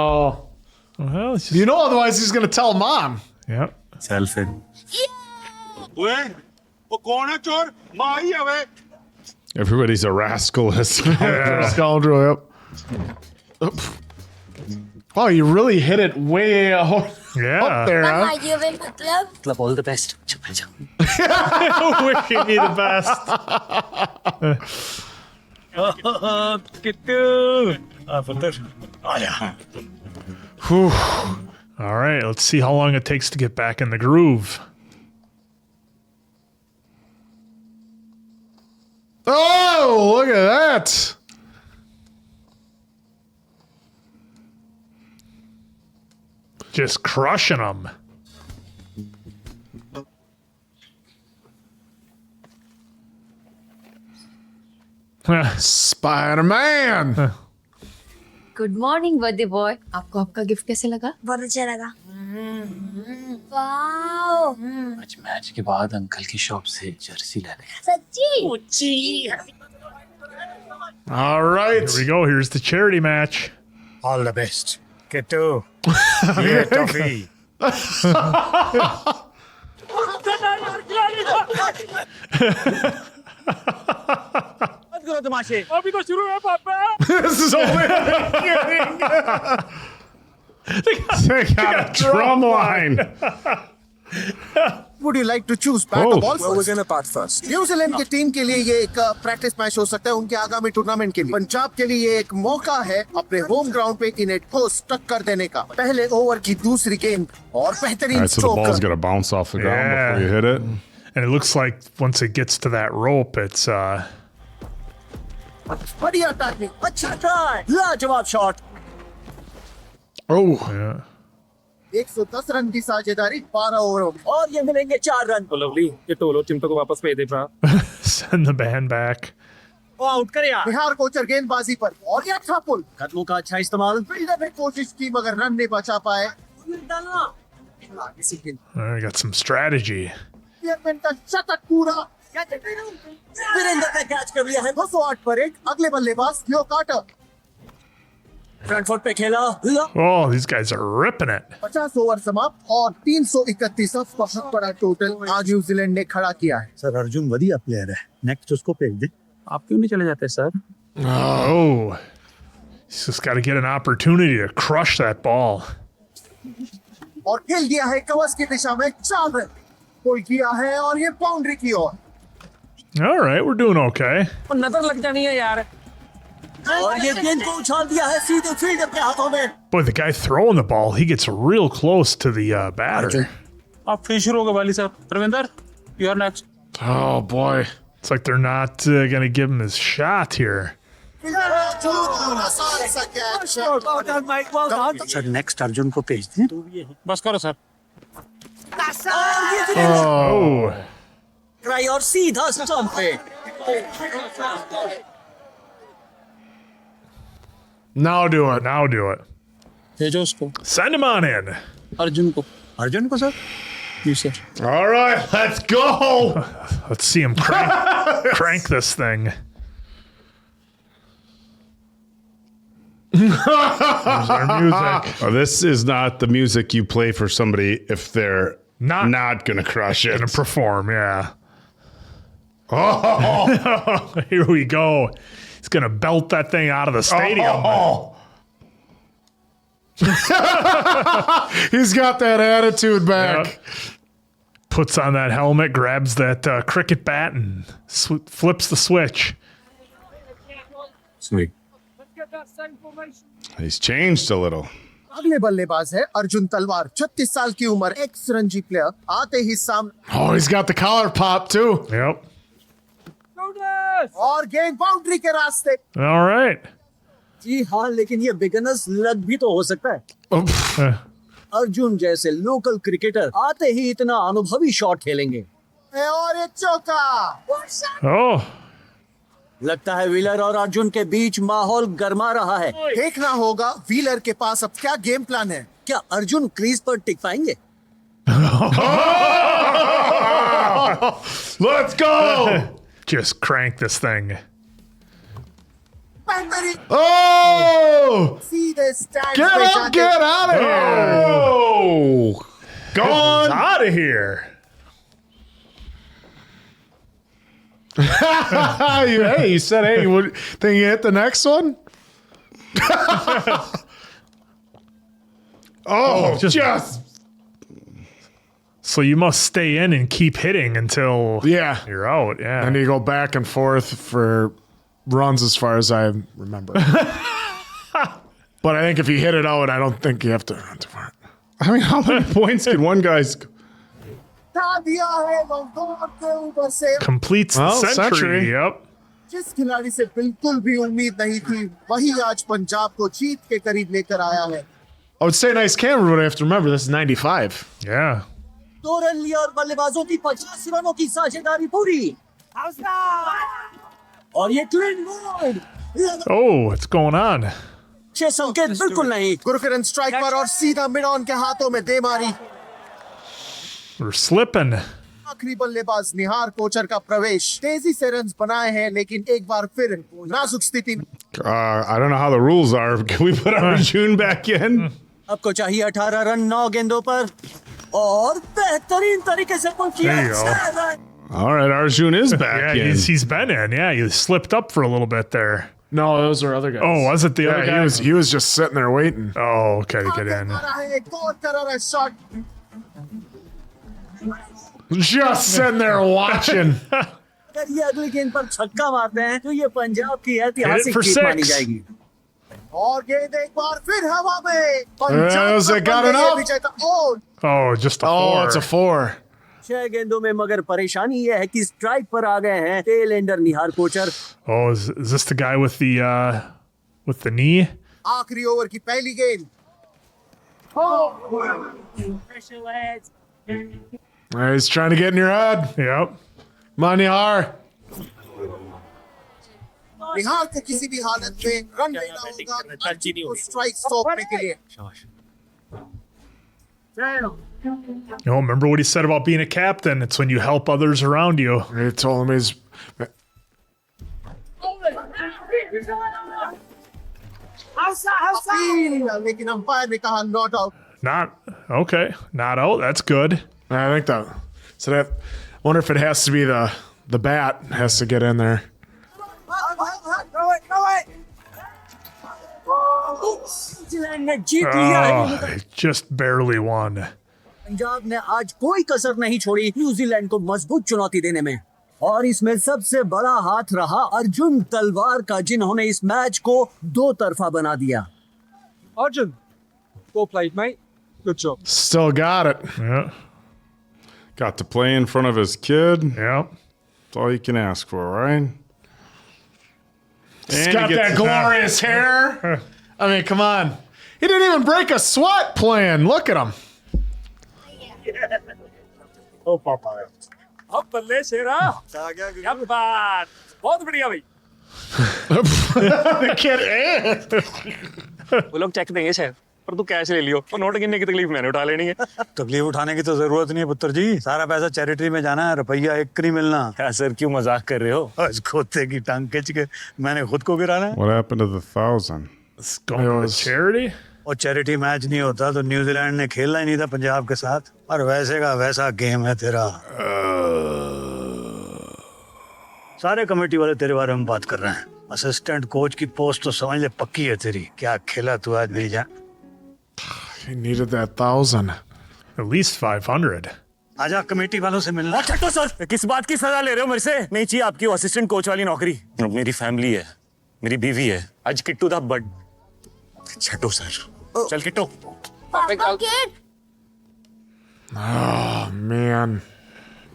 Well, it's just... You know, otherwise he's gonna tell mom. Yep. चल फिर। वो कौन है चोर? माँ ही है वे। Everybody's a rascal. Scoundrel, yep. Wow, you really hit it way up there, huh? पापा ये वे मतलब? मतलब all the best. चल जा। Wishing you the best. Kittu, पुत्र, आ जा। All right, let's see how long it takes to get back in the groove. Oh, look at that. Just crushing them. Spider-Man. Good morning birthday boy. आपको आपका gift कैसे लगा? बहुत अच्छा लगा। Wow. आज मैच के बाद अंकल की शॉप से जर्सी ले रहे हैं। सच्ची? All right. Here we go. Here's the charity match. All the best. Kittu. Yeah, toffee. This is only the beginning. They got a drum line. Would you like to choose bat or ball Well, we're gonna bat first. New Zealand की team के लिए ये एक practice match हो सकता है उनके आगामी टूर्नामेंट के लिए। पंजाब के लिए ये एक मौका है अपने होम ग्राउंड पे इन्हें ठोस टक्कर देने का। पहले ओवर की दूसरी गेंद और All बेहतरीन right, so the stroke. ball's got to bounce off the ground before you hit it. And it looks like once it gets to that rope, it's बढ़िया टैकलिंग, अच्छा ट्राई, लाजवाब शॉट। Oh. Yeah. 110 रन की साझेदारी 12 ओवरों में और ये मिलेंगे 4 रन। तो लवली ये टोलो चिमटो को वापस भेज दे भरा। Send the band back. वो आउट करे यार। बिहार कोचर गेंदबाजी पर और ये अच्छा पुल। कदमों का अच्छा इस्तेमाल। फील्डर ने कोशिश की मगर रन नहीं बचा पाए। I got some strategy. क्लियरमेंट का शतक पूरा। वीरेंद्र ने कैच कर लिया है 208 पर 1। अगले बल्लेबाज लियो कार्टर। फ्रंट फुट पे खेला। Oh, these guys are ripping it. 50 over समाप्त और 331 बहुत बड़ा टोटल आज न्यूजीलैंड ने खड़ा किया है। सर अर्जुन बढ़िया प्लेयर है, नेक्स्ट उसको भेज दे। आप क्यों नहीं चले जाते sir? Oh, he's just got to get an opportunity to crush that ball. और खेल दिया है कवच की दिशा में 4 रन। पुल किया है और ये बाउंड्री की ओर। All right, we're doing okay. नजर लग जानी है यार। और ये गेंद को उछाल दिया है सीधे फील्डर के हाथों में। Boy, the guy throwing the ball, he gets real close to the batter. आप फिर शुरू होगा वाली साहब। Ravinder, you are next. Oh boy, it's like they're not going to give him his shot here. Sir next Arjun को भेज दे। बस करो सर। Oh. ट्राई और सीधा स्टंप पे। Now do it. Now do it. भेजो उसको। Send him on in. Arjun को। अर्जुन को sir? You sir. All right, let's go. Let's see him crank this thing. There's our music. Oh, this is not the music you play for somebody if they're not going to crush it. Gonna perform, yeah. Oh, here we go. He's gonna belt that thing out of the stadium. He's got that attitude back. Yep. Puts on that helmet, grabs that cricket bat, and flips the switch. Sweet. He's changed a little. अगले बल्लेबाज है अर्जुन तलवार। 36 साल की उम्र, x Ranji player. आते ही सामने। Oh, he's got the collar pop too. Yep. और गेंद बाउंड्री के रास्ते। All right. जी हाँ, लेकिन ये बिगिनर्स लग भी तो हो सकता है। अर्जुन जैसे लोकल क्रिकेटर आते ही इतना अनुभवी शॉट खेलेंगे। और ये चौका। Oh. लगता है व्हीलर और अर्जुन के बीच माहौल गर्मा रहा है। देखना होगा व्हीलर के पास अब क्या गेम प्लान है। क्या अर्जुन क्रीज पर टिक पाएंगे? Let's go. Just crank this thing. Oh! सीधे स्टैंड Get पे up, जाके- get out of here. Oh! Gone. Out of here. Hey, you said, hey, you would think you hit the next one? Just. So you must stay in and keep hitting until you're out. Yeah. And you go back and forth for runs as far as I remember. But I think if you hit it out, I don't think you have to run too far. I mean, how many points can one guy's... Completes the century. Yep. जिस खिलाड़ी से बिल्कुल भी उम्मीद नहीं थी, वही आज पंजाब को जीत के करीब लेकर आया है। I would say nice camera, but I have to remember this is 95. Yeah. 2 run लिया और बल्लेबाजों की 50 रनों की साझेदारी पूरी। और ये clean bowled. Oh, what's going on? 6 संकेत बिल्कुल नहीं। गुरकिरण स्ट्राइक पर और सीधा मिड ऑन के हाथों में दे मारी। We're slipping. आखिरी बल्लेबाज निहार कोचर का प्रवेश, तेजी से रन्स बनाए हैं लेकिन एक बार फिर नाजुक स्थिति में। I don't know how the rules are. Can we put Arjun back in? आपको चाहिए 18 रन 9 गेंदों पर और बेहतरीन तरीके से पुल किया। There you go. All right, Arjun is back Yeah, in. he's been in. Yeah, he slipped up for a little bit there. No, those are other guys. Oh, was it the other guy? He was just sitting there waiting. Oh, okay, to get in. Just sitting there watching. अगर ये अगली गेंद पर छक्का मारते हैं तो ये पंजाब की Hit ऐतिहासिक it for जीत मानी 6. जाएगी। और गेंद एक बार फिर हवा में। Has it got enough? Oh, just a 4. Oh, it's a 4. 6 गेंदों में मगर परेशानी ये है कि स्ट्राइक पर आ गए हैं tail ender Nihar Kochar. Oh, is this the guy with the knee? आखिरी ओवर की पहली गेंद। He's trying to get in your head. Yep. Come on, Nihar. निहार को किसी भी हालत में रन देना होगा स्ट्राइक सौंपने के लिए। You know, remember what he said about being a captain? It's when you help others around you. He told him he's. लेकिन अंपायर ने कहा not out. Not out. That's good. I think that. So that. I wonder if it has to be the bat has to get in there. ने जीत लिया है। Oh, just barely won. Punjab ने आज कोई कसर नहीं छोड़ी न्यूजीलैंड को मजबूत चुनौती देने में और इसमें सबसे बड़ा हाथ रहा अर्जुन तलवार का जिन्होंने इस मैच को 2 तरफा बना दिया। Arjun, well played, mate. Good job. Still got it. Yeah. Got to play in front of his kid. Yep. That's all you can ask for, right? He's And got he gets that to- glorious hair. I mean, come on. He didn't even break a sweat playing. Look at him. ओ पापा अब बल्ले शेरा क्या बात बहुत बढ़िया भाई The kid. वो लोग चेक देंगे शायद पर तू कैश ले लियो और नोट गिनने की तकलीफ मैंने उठा लेनी है। तकलीफ उठाने की तो जरूरत नहीं है पुत्र जी, सारा पैसा चैरिटी में जाना है, रुपया एक नहीं मिलना। क्या सर क्यों मजाक कर रहे हो? आज खोते की टांग खींच के मैंने खुद को गिराना है। What happened to the 1,000? It's going to charity? और चैरिटी मैच नहीं होता तो न्यूजीलैंड ने खेलना ही नहीं था पंजाब के साथ, और वैसे का वैसा गेम है तेरा। सारे कमेटी वाले तेरे बारे में बात कर रहे हैं। असिस्टेंट कोच की पोस्ट तो समझ ले पक्की है तेरी। क्या खेला तू आज मेरी जान। He needed that 1,000. At least 500. आजा कमेटी वालों से मिलना। छठो सर किस बात की सजा ले रहे हो मेरे से? नहीं चाहिए आपकी असिस्टेंट कोच वाली नौकरी। मेरी फैमिली है, मेरी बीवी है। आज किट्टू दा बट छठो सर चल किट्टू। Oh, man.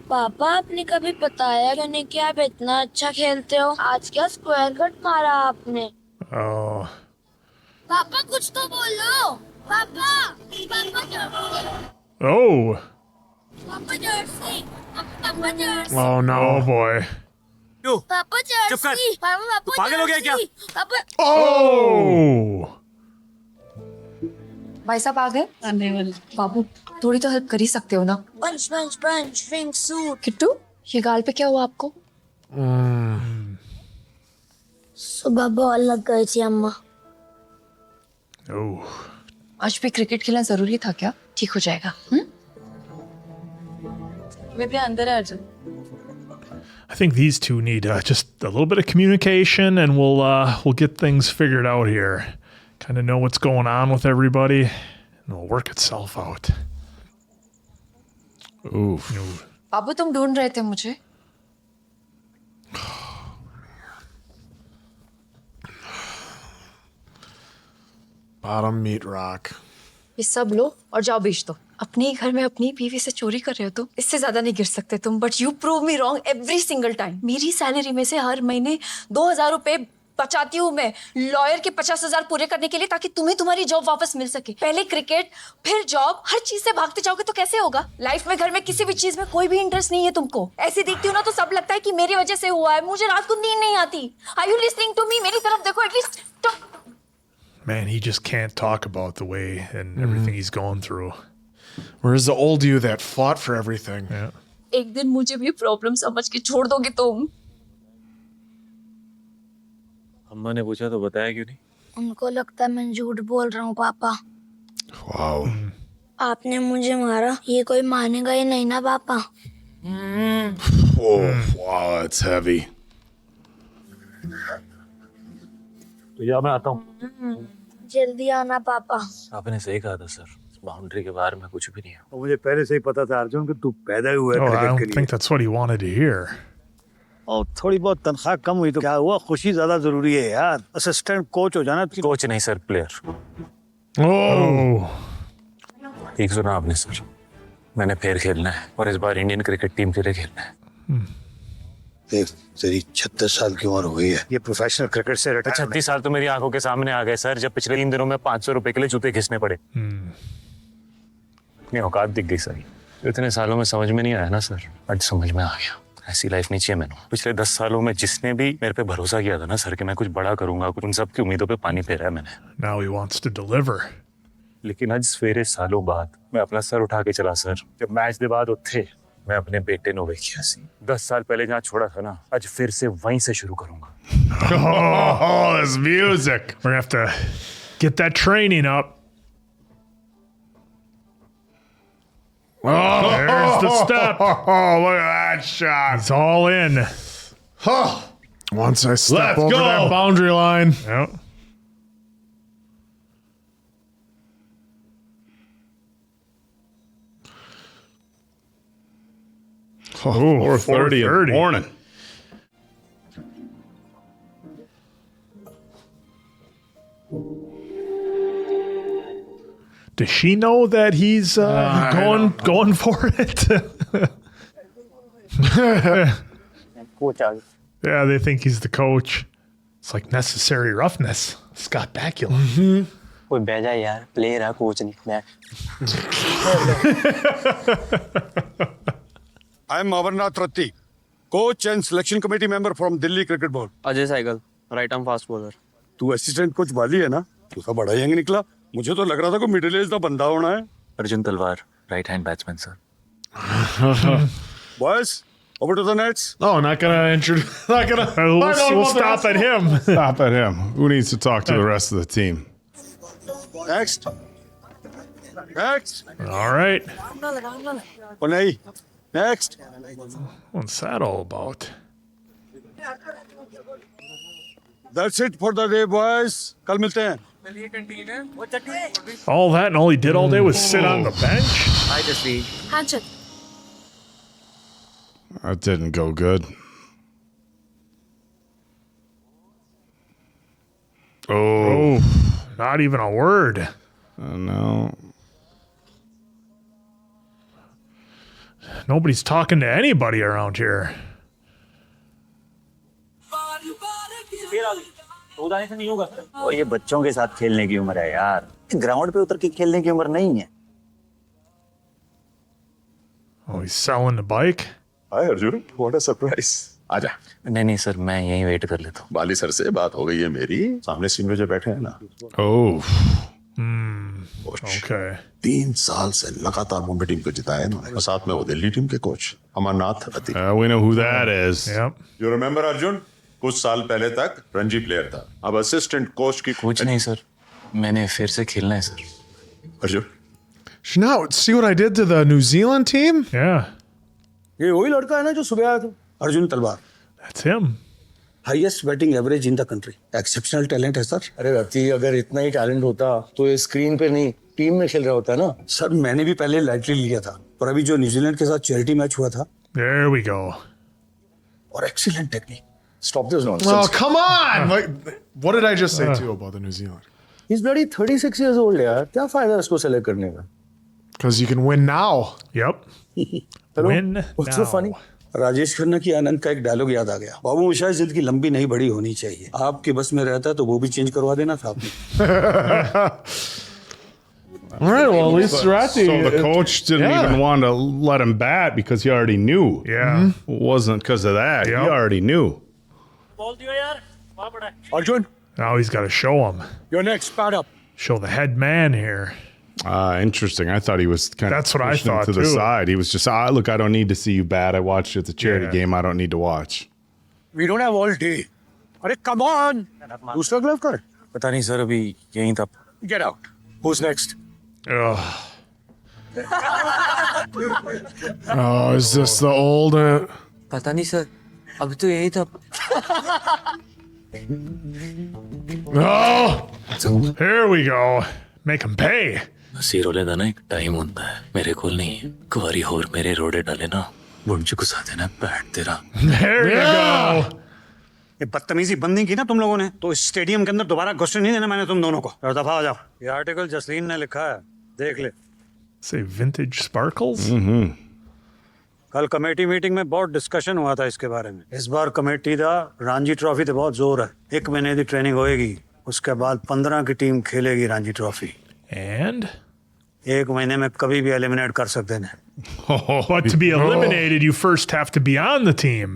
पापा आपने कभी बताया क्यों नहीं कि आप इतना अच्छा खेलते हो? आज क्या स्क्वायर कट मारा आपने? Oh. पापा कुछ तो बोलो। पापा Oh. पापा जर्सी। पापा Jersey. Oh, no. Oh, boy. पापा जर्सी। पापा पागल हो गया क्या? पापा Oh. भाई साहब आ गए? बाबू थोड़ी तो हेल्प कर ही सकते हो ना? पंच पंच पंच विंग सूट। किट्टू ये गाल पे क्या हुआ आपको? सुबह बॉल लग गई थी अम्मा। Oh. आज भी क्रिकेट खेलना जरूरी था क्या? ठीक हो जाएगा। बेबी अंदर है Arjun. I think these two need just a little bit of communication, and we'll get things figured out here. Kind of know what's going on with everybody, and it'll work itself out. Oof. बाबू तुम ढूंढ रहे थे मुझे? Bottom meat rock. ये सब लो और जाओ बेच दो। अपने ही घर में अपनी बीवी से चोरी कर रहे हो तुम। इससे ज्यादा नहीं गिर सकते तुम। But you prove me wrong every single time. मेरी सैलरी में से हर महीने 2,000 रुपए बचाती हूँ मैं लॉयर के 50,000 पूरे करने के लिए, ताकि तुम्हें तुम्हारी जॉब वापस मिल सके। पहले क्रिकेट फिर जॉब, हर चीज से भागते जाओगे तो कैसे होगा? लाइफ में घर में किसी भी चीज में कोई भी इंटरेस्ट नहीं है तुमको। ऐसे देखती हूँ ना तो सब लगता है कि मेरी वजह से हुआ है। मुझे रात को नींद नहीं आती। Are you listening to me? मेरी तरफ देखो at least. Man, he just can't talk about the way and everything he's going through. Where's the old you that fought for everything? Yeah. एक दिन मुझे भी प्रॉब्लम समझ के छोड़ दोगे तुम? अम्मा ने पूछा तो बताया क्यों नहीं? उनको लगता है मैं झूठ बोल रहा हूँ पापा। वाओ। आपने मुझे मारा, ये कोई मानेगा ही नहीं ना पापा। Oh, wow, it's heavy. तो या मैं आता हूँ। जल्दी आना पापा। आपने सही कहा था सर, बाउंड्री के बाहर में कुछ भी नहीं है। मुझे पहले से ही पता था अर्जुन कि तू पैदा ही हुआ है Oh, I क्रिकेट के don't लिए। think that's what he wanted to hear. और थोड़ी बहुत तनख्वाह कम हुई तो क्या हुआ, खुशी ज्यादा जरूरी है यार। असिस्टेंट कोच हो जाना। कोच नहीं सर, प्लेयर। Oh. ठीक सुना आपने सर, मैंने फिर खेलना है और इस बार इंडियन क्रिकेट टीम के लिए खेलना है। देख, तेरी 36 साल की उम्र हो गई है। ये प्रोफेशनल क्रिकेट से 36 साल तो मेरी आंखों के सामने आ गए सर, जब पिछले 3 दिनों में 500 रुपए के लिए जूते घिसने पड़े। अपनी औकात दिख गई सर। इतने सालों में समझ में नहीं आया ना सर, आज समझ में आ गया। ऐसी लाइफ नहीं चाहिए मैंने। पिछले 10 सालों में जिसने भी मेरे पे भरोसा किया था ना सर कि मैं कुछ बड़ा करूंगा, उन सब की उम्मीदों पे पानी फेरा है मैंने। Now he wants to deliver. लेकिन आज सवेरे सालों बाद मैं अपना सर उठा के चला सर। जब मैच के बाद थे, मैं अपने बेटे नो वेखिया सी 10 साल पहले जहाँ छोड़ा था ना, आज फिर से वहीं से शुरू करूंगा। Oh, this music. We're gonna have to get that training up. Oh, there's the step. Oh, look at that shot. It's all in. Once I step Let's over go. that boundary line. Yep. Oh, 4:30 in the morning. Does she know that he's going for it? Yeah, they think he's the coach. It's like necessary roughness. Scott Bakula. कोई बेजा यार, player है, coach नहीं मैं। I am Amarnath Ratty, coach and selection committee member from Delhi Cricket Board. Ajay cycle, right arm fast bowler. तू assistant coach वाली है ना? तू तो बड़ा यंग निकला। मुझे तो लग रहा था कोई मिडिल एज का बंदा होना है। अर्जुन तलवार, right hand batsman sir. Boys, over to the nets. Oh, not gonna introduce. Not gonna. We'll stop at him. Stop at him. Who needs to talk to the rest of the team? Next. Next. All right. Oh, nahi. Next. What's that all about? That's it for the day, boys. कल मिलते हैं। All that and all he did all day was sit on the bench? हाँ चल। That didn't go good. Oh, not even a word. No. Nobody's talking to anybody around here. और ये बच्चों के साथ खेलने की उम्र है यार, ग्राउंड पे उतर के खेलने की उम्र नहीं है। Oh, he's selling the bike? Hi Arjun, what a surprise. आजा। नहीं सर, मैं यहीं वेट कर लेता हूँ। बाली सर से बात हो गई है मेरी, सामने सीन में जो बैठे हैं ना। Oh. Okay. 3 साल से लगातार मुंबई टीम को जिताया इन्होंने, और साथ में वो दिल्ली टीम के coach Amarnath Rati. We know who that is. Yep. You remember Arjun? कुछ साल पहले तक रणजी प्लेयर था, अब असिस्टेंट कोच की। कोच नहीं सर, मैंने फिर से खेलना है sir. Arjun, Now, see what I did to the New Zealand team? Yeah. ये वही लड़का है ना जो सुबह आया था, अर्जुन तलवार। That's him. Highest batting average in the country. Exceptional talent है सर। अरे रति, अगर इतना ही टैलेंट होता तो ये स्क्रीन पे नहीं टीम में खेल रहा होता ना। सर मैंने भी पहले लाइटली लिया था, पर अभी जो न्यूजीलैंड के साथ चैरिटी मैच हुआ था। There we go. और excellent technique. Stop this nonsense. Oh, come on! Like, what did I just say to you about the New Zealand? He's bloody 36 years old यार, क्या फायदा इसको सेलेक्ट करने का? Because you can win now. Yep. Hello? Win What's now. so funny? Rajesh Khanna की आनंद का एक dialogue याद आ गया। बाबू मुशाहिद जिंदगी लंबी नहीं बड़ी होनी चाहिए। आपके बस में रहता तो वो भी चेंज करवा देना था आपने। All right, well, at least Ratty. So the coach didn't even want to let him bat because he already knew. Yeah. It wasn't because of that. Yep. He already knew. Arjun, Now he's got to show him. you're next. Pad up. Show the head man here. Interesting. I thought he was kind That's of what I pushing him thought, to the too. side. He was just, look, I don't need to see you bad. I watched you at the charity game. I don't need to watch. We don't have all day. अरे come on. दूसरा glove card. पता नहीं sir अभी यहीं था. Get out. Who's next? Ugh. Oh, is this the old? पता नहीं sir अभी तो यहीं था. Oh, here we go. Make him pay. सीरोले दा ना एक टाइम होता है मेरे को नहीं कुवारी होर मेरे रोडे डाले ना मुंडे को साथ देना बैठ तेरा. There you go. ये बदतमीजी बंद नहीं की ना तुम लोगों ने तो इस स्टेडियम के अंदर दोबारा क्वेश्चन नहीं देना मैंने तुम दोनों को. और दफा हो जाओ. ये आर्टिकल जसलीन ने लिखा है देख ले. Say vintage sparkles. कल कमेटी मीटिंग में बहुत डिस्कशन हुआ था इसके बारे में. इस बार कमेटी दा रणजी ट्रॉफी ते बहुत जोर है. 1 महीने की ट्रेनिंग होएगी उसके बाद 15 की टीम खेलेगी रणजी ट्रॉफी. And 1 महीने में कभी भी एलिमिनेट कर सकते हैं. But to be eliminated, you first have to be on the team.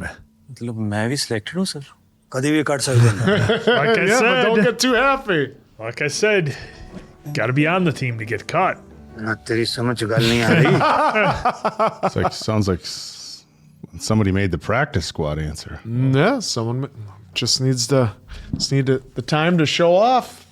मतलब मैं भी सिलेक्टेड हूँ सर. कभी भी कर सकते हैं. Like I Yeah, said, but don't get too happy. Like I said, got to be on the team to get cut. तेरी समझ गल नहीं आ रही. It's like, sounds like somebody made the practice squad answer. Yeah, someone just needs the time to show off.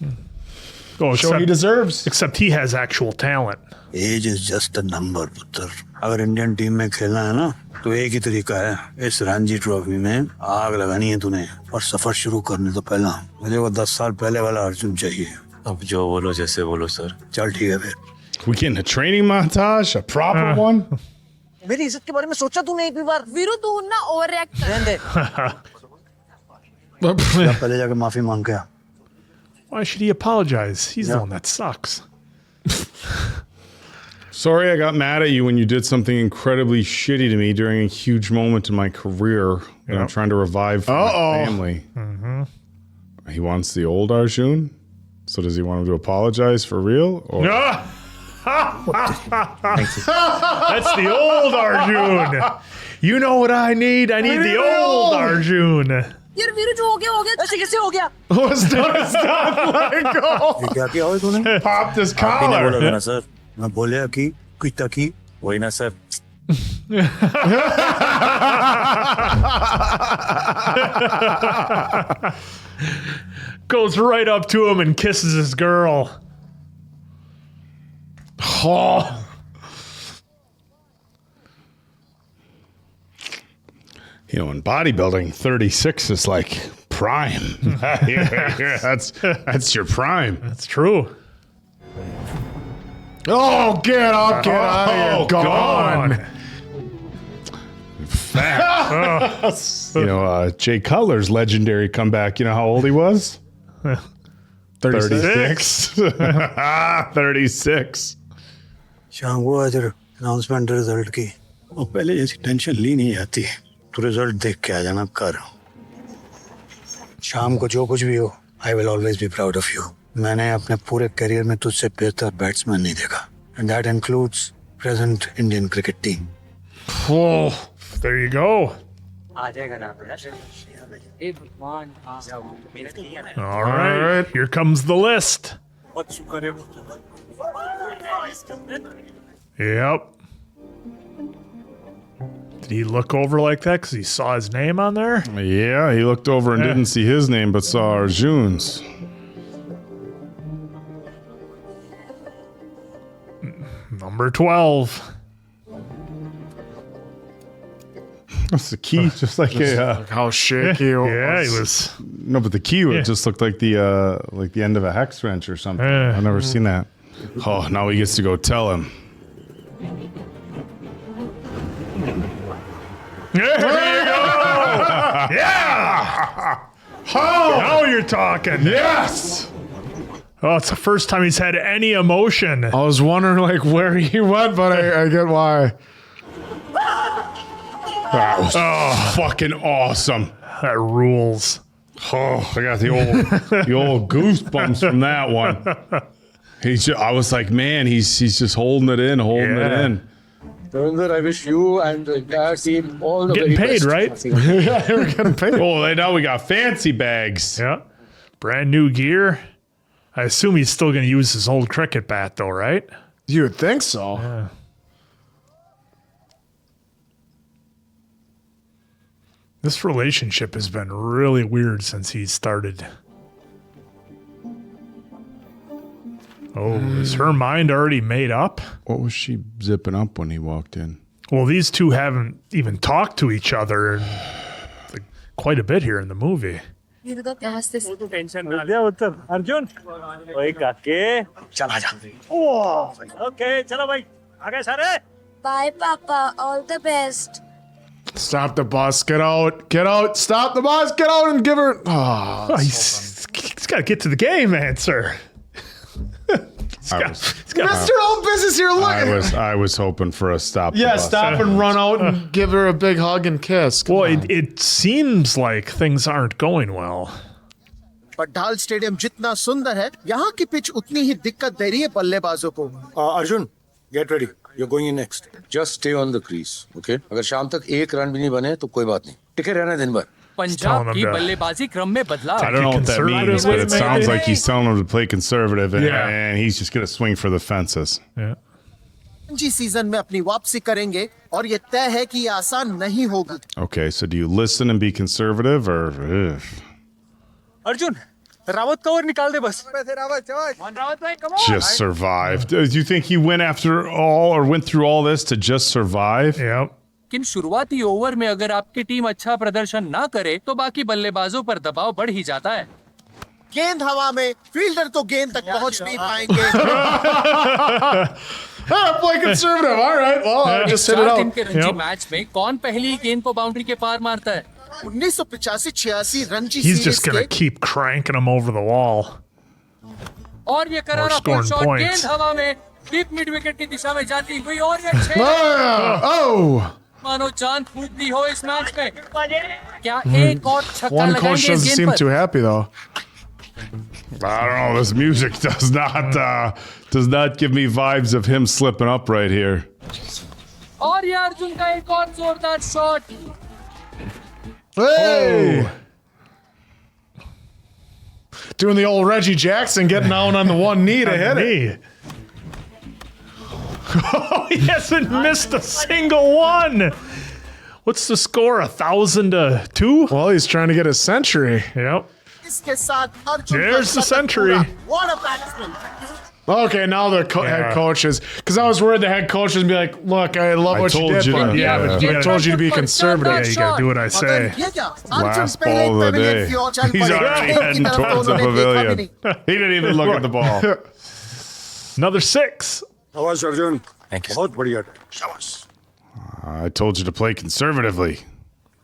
Oh, Show he deserves. Except he has actual talent. Age is just a number पुत्र. अगर Indian team में खेलना है ना तो एक ही तरीका है. इस रणजी ट्रॉफी में आग लगानी है तूने और सफर शुरू करने तो पहला मुझे वो 10 साल पहले वाला अर्जुन चाहिए. अब जो बोलो जैसे बोलो सर. चल ठीक है फिर. We getting a training montage, a proper one? मेरी इज्जत के बारे में सोचा तूने एक भी बार? वीरू तू ना ओवर रिएक्ट पहले जाके माफी मांग के आ. Why should he apologize? He's the one that sucks. Sorry I got mad at you when you did something incredibly shitty to me during a huge moment in my career that I'm trying to revive for my family. He wants the old Arjun? So does he want him to apologize for real? Or? That's the old Arjun. You know what I need? I need the old Arjun. यार वीरू जो हो गया ऐसे कैसे हो गया? Oh, it's done. Let go. ये क्या किया हो तूने? Popped his आपने बोला था collar. ना सर. मैं बोले कि कितना की वही ना sir. Goes right up to him and kisses his girl. Oh. You know, in bodybuilding, 36 is like prime. Yeah, that's your prime. That's true. Oh, get out of here. Gone. You know, Jay Cutler's legendary comeback. You know how old he was? 36. 36. शाम को आज announcement result की. वो पहले जैसी tension ली नहीं जाती. तो रिजल्ट देख के आ जाना कर. शाम को जो कुछ भी हो, I will always be proud of you. मैंने अपने पूरे करियर में तुझसे बेहतर बैट्समैन नहीं देखा. And that includes present Indian cricket team. Oh, there you go. All right, here comes the list. Yep. Did he look over like that because he saw his name on there? Yeah, he looked over and didn't see his name, but saw Arjun's. Number 12. That's the key, just like a. How shaky it was. Yeah, he was. No, but the key it just looked like the end of a hex wrench or something. I've never seen that. Oh, now he gets to go tell him. There you go. Yeah. Oh, now you're talking. Yes. Oh, it's the first time he's had any emotion. I was wondering like where he went, but I get why. That was fucking awesome. That rules. Oh, I got the old goosebumps from that one. I was like, man, he's just holding it in. Ravinder, I wish you and the entire team all the Getting very paid, best. right? Yeah, we're getting paid. Oh, now we got fancy bags. Yeah. Brand new gear. I assume he's still going to use his old cricket bat, though, right? You would think so. Yeah. This relationship has been really weird since he started. Oh, is her mind already made up? What was she zipping up when he walked in? Well, these two haven't even talked to each other like, quite a bit here in the movie. नमस्ते sir. Tension ना लिया उत्तर अर्जुन ओए काके चल आजा okay चलो भाई आ गए सारे Bye, Papa. All the best. Stop the bus. Get out. Get out. Stop the bus. Get out and give her. Oh, he's got to get to the game answer. Mr. Old Business here. Look. I was hoping for a stop. Yeah, stop and run out and give her a big hug and kiss. Well, it seems like things aren't going well. पर ढाल stadium जितना सुंदर है यहाँ की pitch उतनी ही दिक्कत दे रही है बल्लेबाजों को। Arjun get ready you going in next just stay on the crease okay अगर शाम तक एक रन भी नहीं बने तो कोई बात नहीं टिके रहना दिन भर पंजाब की बल्लेबाजी क्रम में बदलाव I don't know what that means, but it sounds like he's telling him to play conservative, and he's just going to swing for the fences. Yeah. जी सीजन में अपनी वापसी करेंगे और ये तय है कि ये आसान नहीं होगी। Okay, so do you listen and be conservative, or? Arjun Rawat का ओवर निकाल दे बस रावत भाई come on Just survive. Do you think he went after all, or went through all this to just survive? Yep. लेकिन शुरुआती ओवर में अगर आपकी team अच्छा प्रदर्शन ना करे तो बाकी बल्लेबाजों पर दबाव बढ़ ही जाता है। गेंद हवा में फील्डर तो गेंद तक पहुंच नहीं पाएंगे। Play conservative. All right. Well, I just hit it out. दिन के रणजी मैच में कौन पहली गेंद को बाउंड्री के पार मारता है? 1985-86 Ranji He's just going to keep cranking them over the wall. और ये करारा फुल शॉट गेंद हवा में डीप मिड विकेट की दिशा में जाती हुई और ये मानो जान फूकती हो इस मैच में। क्या एक और छक्का One लगाएंगे coach इस doesn't गेंद seem पर? too happy though. I don't know. This music does not give me vibes of him slipping up right here. और ये अर्जुन का एक और जोरदार shot. Hey! Doing the old Reggie Jackson, getting down on the one knee to hit it. Oh, he hasn't missed a single one. What's the score? 1,000-2? Well, he's trying to get a century. Yep. इसके साथ Arjun There's the century. What a batsman! Okay, now the head coaches, because I was worried the head coaches would be like, "Look, I love what you did, but I told you to be conservative. Yeah, you gotta do what I say." Last ball of the day. He's already heading towards the pavilion. He didn't even look at the ball. Another 6. शाबाश Arjun Thank you. बहुत बढ़िया शाबाश I told you to play conservatively.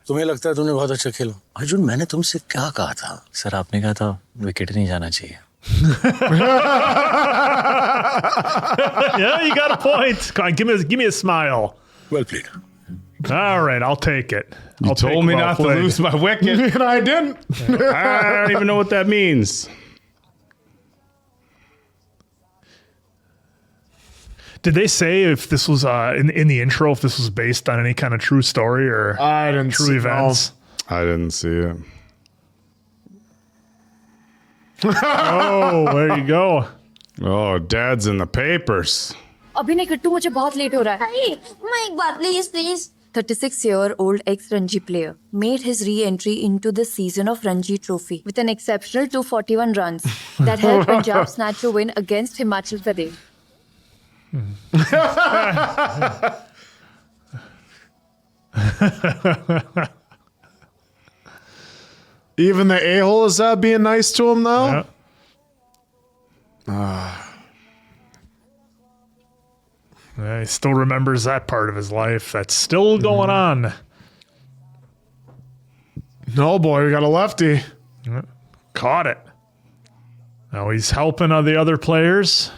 तुम्हें लगता है तुमने बहुत अच्छा खेला अर्जुन मैंने तुमसे क्या कहा था सर आपने कहा था विकेट नहीं जाना चाहिए Yeah, you got a point. Come on, give me a smile. Well played. All right, I'll take it. You told me not to lose my wicket. And I didn't. I don't even know what that means. Did they say if this was in the intro, if this was based on any kind of true story or I didn't true see events? I didn't see it. Oh, there you go. Oh, Dad's in the papers. अभी नहीं किट्टू मुझे बहुत late हो रहा है। मैं एक बार please 36-year-old ex-Ranji player made his re-entry into the season of Ranji Trophy with an exceptional 241 runs that helped Punjab snatch a win against Himachal Pradesh. Even the a-hole is being nice to him now. Yeah, he still remembers that part of his life. That's still going on. No, boy, we got a lefty. Caught it. Now he's helping the other players.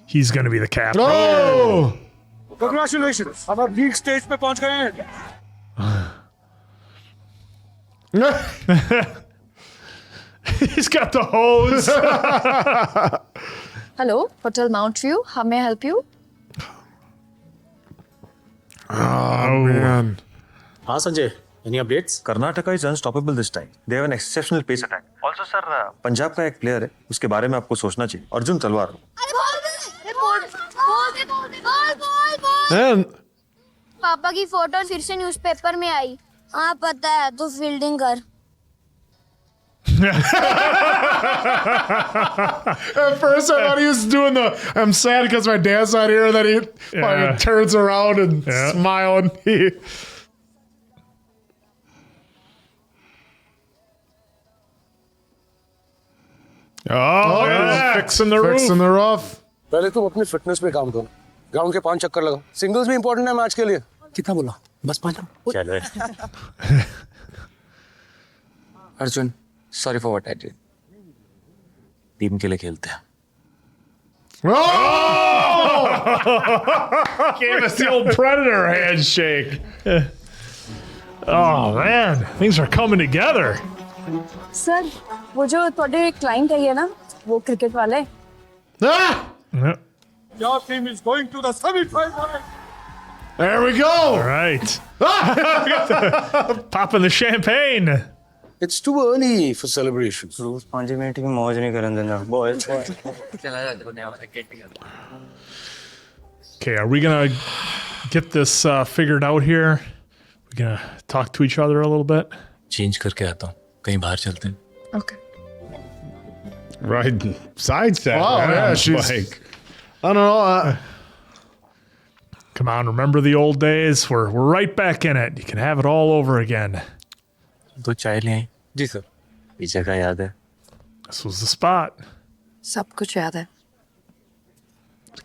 He's going to be the captain. Oh! Congratulations, हम अब league stage पे पहुंच गए हैं। He's got the hose. Hello, Hotel Mount View. How may I help you? Oh, man. हाँ Sanjay any updates? Karnataka is unstoppable this time. They have an exceptional pace attack. Also sir Punjab का एक player है उसके बारे में आपको सोचना चाहिए अर्जुन तलवार। पापा की फोटो फिर से न्यूज़पेपर में आई। हाँ पता है, तू फील्डिंग कर। At first, I thought he was doing the "I'm sad because my dad's not here." And then he like, turns around and smiling. Fixing the roof. Fixing the roof. पहले तुम अपनी fitness पे काम करो, ground के 5 चक्कर लगाओ। Singles भी इंपॉर्टेंट है मैच के लिए। कितना बोला? बस 5। चलो Arjun, sorry for what I did. Team के लिए खेलते हैं। Gave us the old Predator handshake. Oh man, things are coming together. Sir, वो जो ਤੁਹਾਡੇ क्लाइंट है ना, वो क्रिकेट वाले। Your team is going to the semi-final. There we go. All right. Popping the champagne. It's too early for celebrations. रोज 5 minute की मौज नहीं करने देना boys. Okay, are we gonna get this figured out here? We're gonna talk to each other a little bit. Change करके आता हूँ, कहीं बाहर चलते हैं। Okay. Right, sidestep. Wow, yeah, she's like, I don't know. Come on, remember the old days? We're right back in it. You can have it all over again. 2 चाय ले आई। जी sir. ये जगह याद है? This was the spot. सब कुछ याद है।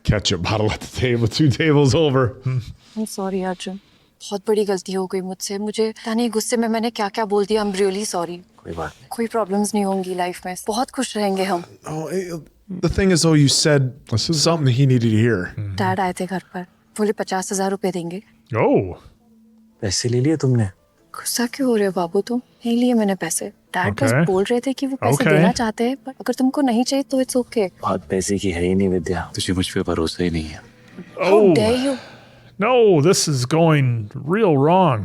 Ketchup bottle at the table, 2 tables over. I'm sorry Arjun, बहुत बड़ी गलती हो गई मुझसे। मुझे पता नहीं गुस्से में मैंने क्या क्या बोल दिया। I'm really sorry. कोई बात नहीं। कोई प्रॉब्लम्स नहीं होंगी लाइफ में। बहुत खुश रहेंगे हम। The thing is, though, you said something he needed to hear. Dad आए थे घर पर, बोले 50,000 रुपए देंगे। Oh. पैसे ले लिए तुमने? गुस्सा क्यों हो रहे हो बाबू तुम? नहीं लिए मैंने पैसे। डैड बस Okay. बोल रहे थे कि वो पैसे Okay. देना चाहते हैं, पर अगर तुमको नहीं चाहिए तो इट्स ओके। बहुत पैसे की है ही नहीं विद्या। तुझे मुझ पे भरोसा ही नहीं है। How dare you? No, this is going real wrong.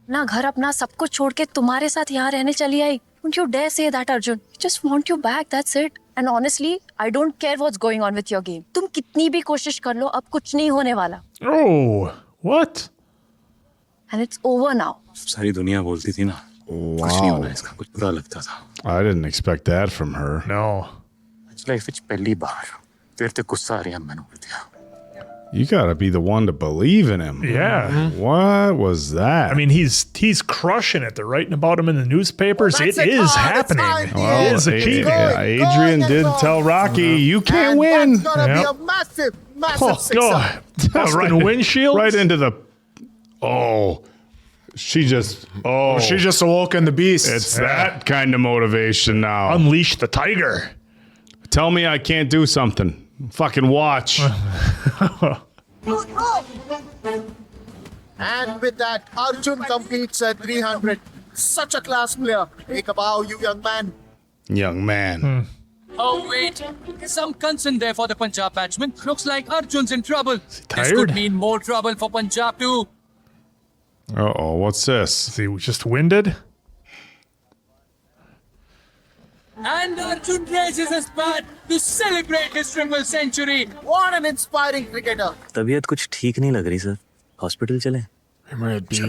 ना घर अपना सब कुछ छोड़ के तुम्हारे साथ यहाँ रहने चली आई। Don't you dare say that, Arjun. I just want you back, that's it. And honestly, I don't care what's going on with your game. तुम कितनी भी कोशिश कर लो, अब कुछ नहीं होने वाला। Oh, what? And it's over now. सारी दुनिया बोलती थी ना, कुछ नहीं होना इसका, कुछ बुरा लगता था। I didn't expect that from her. No. Life ਵਿੱਚ ਪਹਿਲੀ ਵਾਰ ਫਿਰ ਤੇ ਗੁੱਸਾ ਆ ਰਿਹਾ ਮੈਨੂੰ ਵਿਦਿਆ। You gotta be the one to believe in him. Yeah. What was that? I mean, he's crushing it. They're writing about him in the newspapers. It is happening. Well, It is achieving. Adrian did tell Rocky, you can't win. That's gonna be Yep. a massive sixer. Busting windshields? Right into the. Oh. She just awoken the beast. It's that kind of motivation now. Unleash the tiger. Tell me I can't do something. Fucking watch. And with that, Arjun completes at 300. Such a class player. Take a bow, you young man. Young man. Oh wait, some concern there for the Punjab batsman. Looks like Arjun's in trouble. This tired? could mean more trouble for Punjab too. Uh-oh, what's this? Is he just winded? And Arjun raises his bat to celebrate his triple century. What an inspiring cricketer. तबीयत कुछ ठीक नहीं लग रही sir. Hospital चले? He might be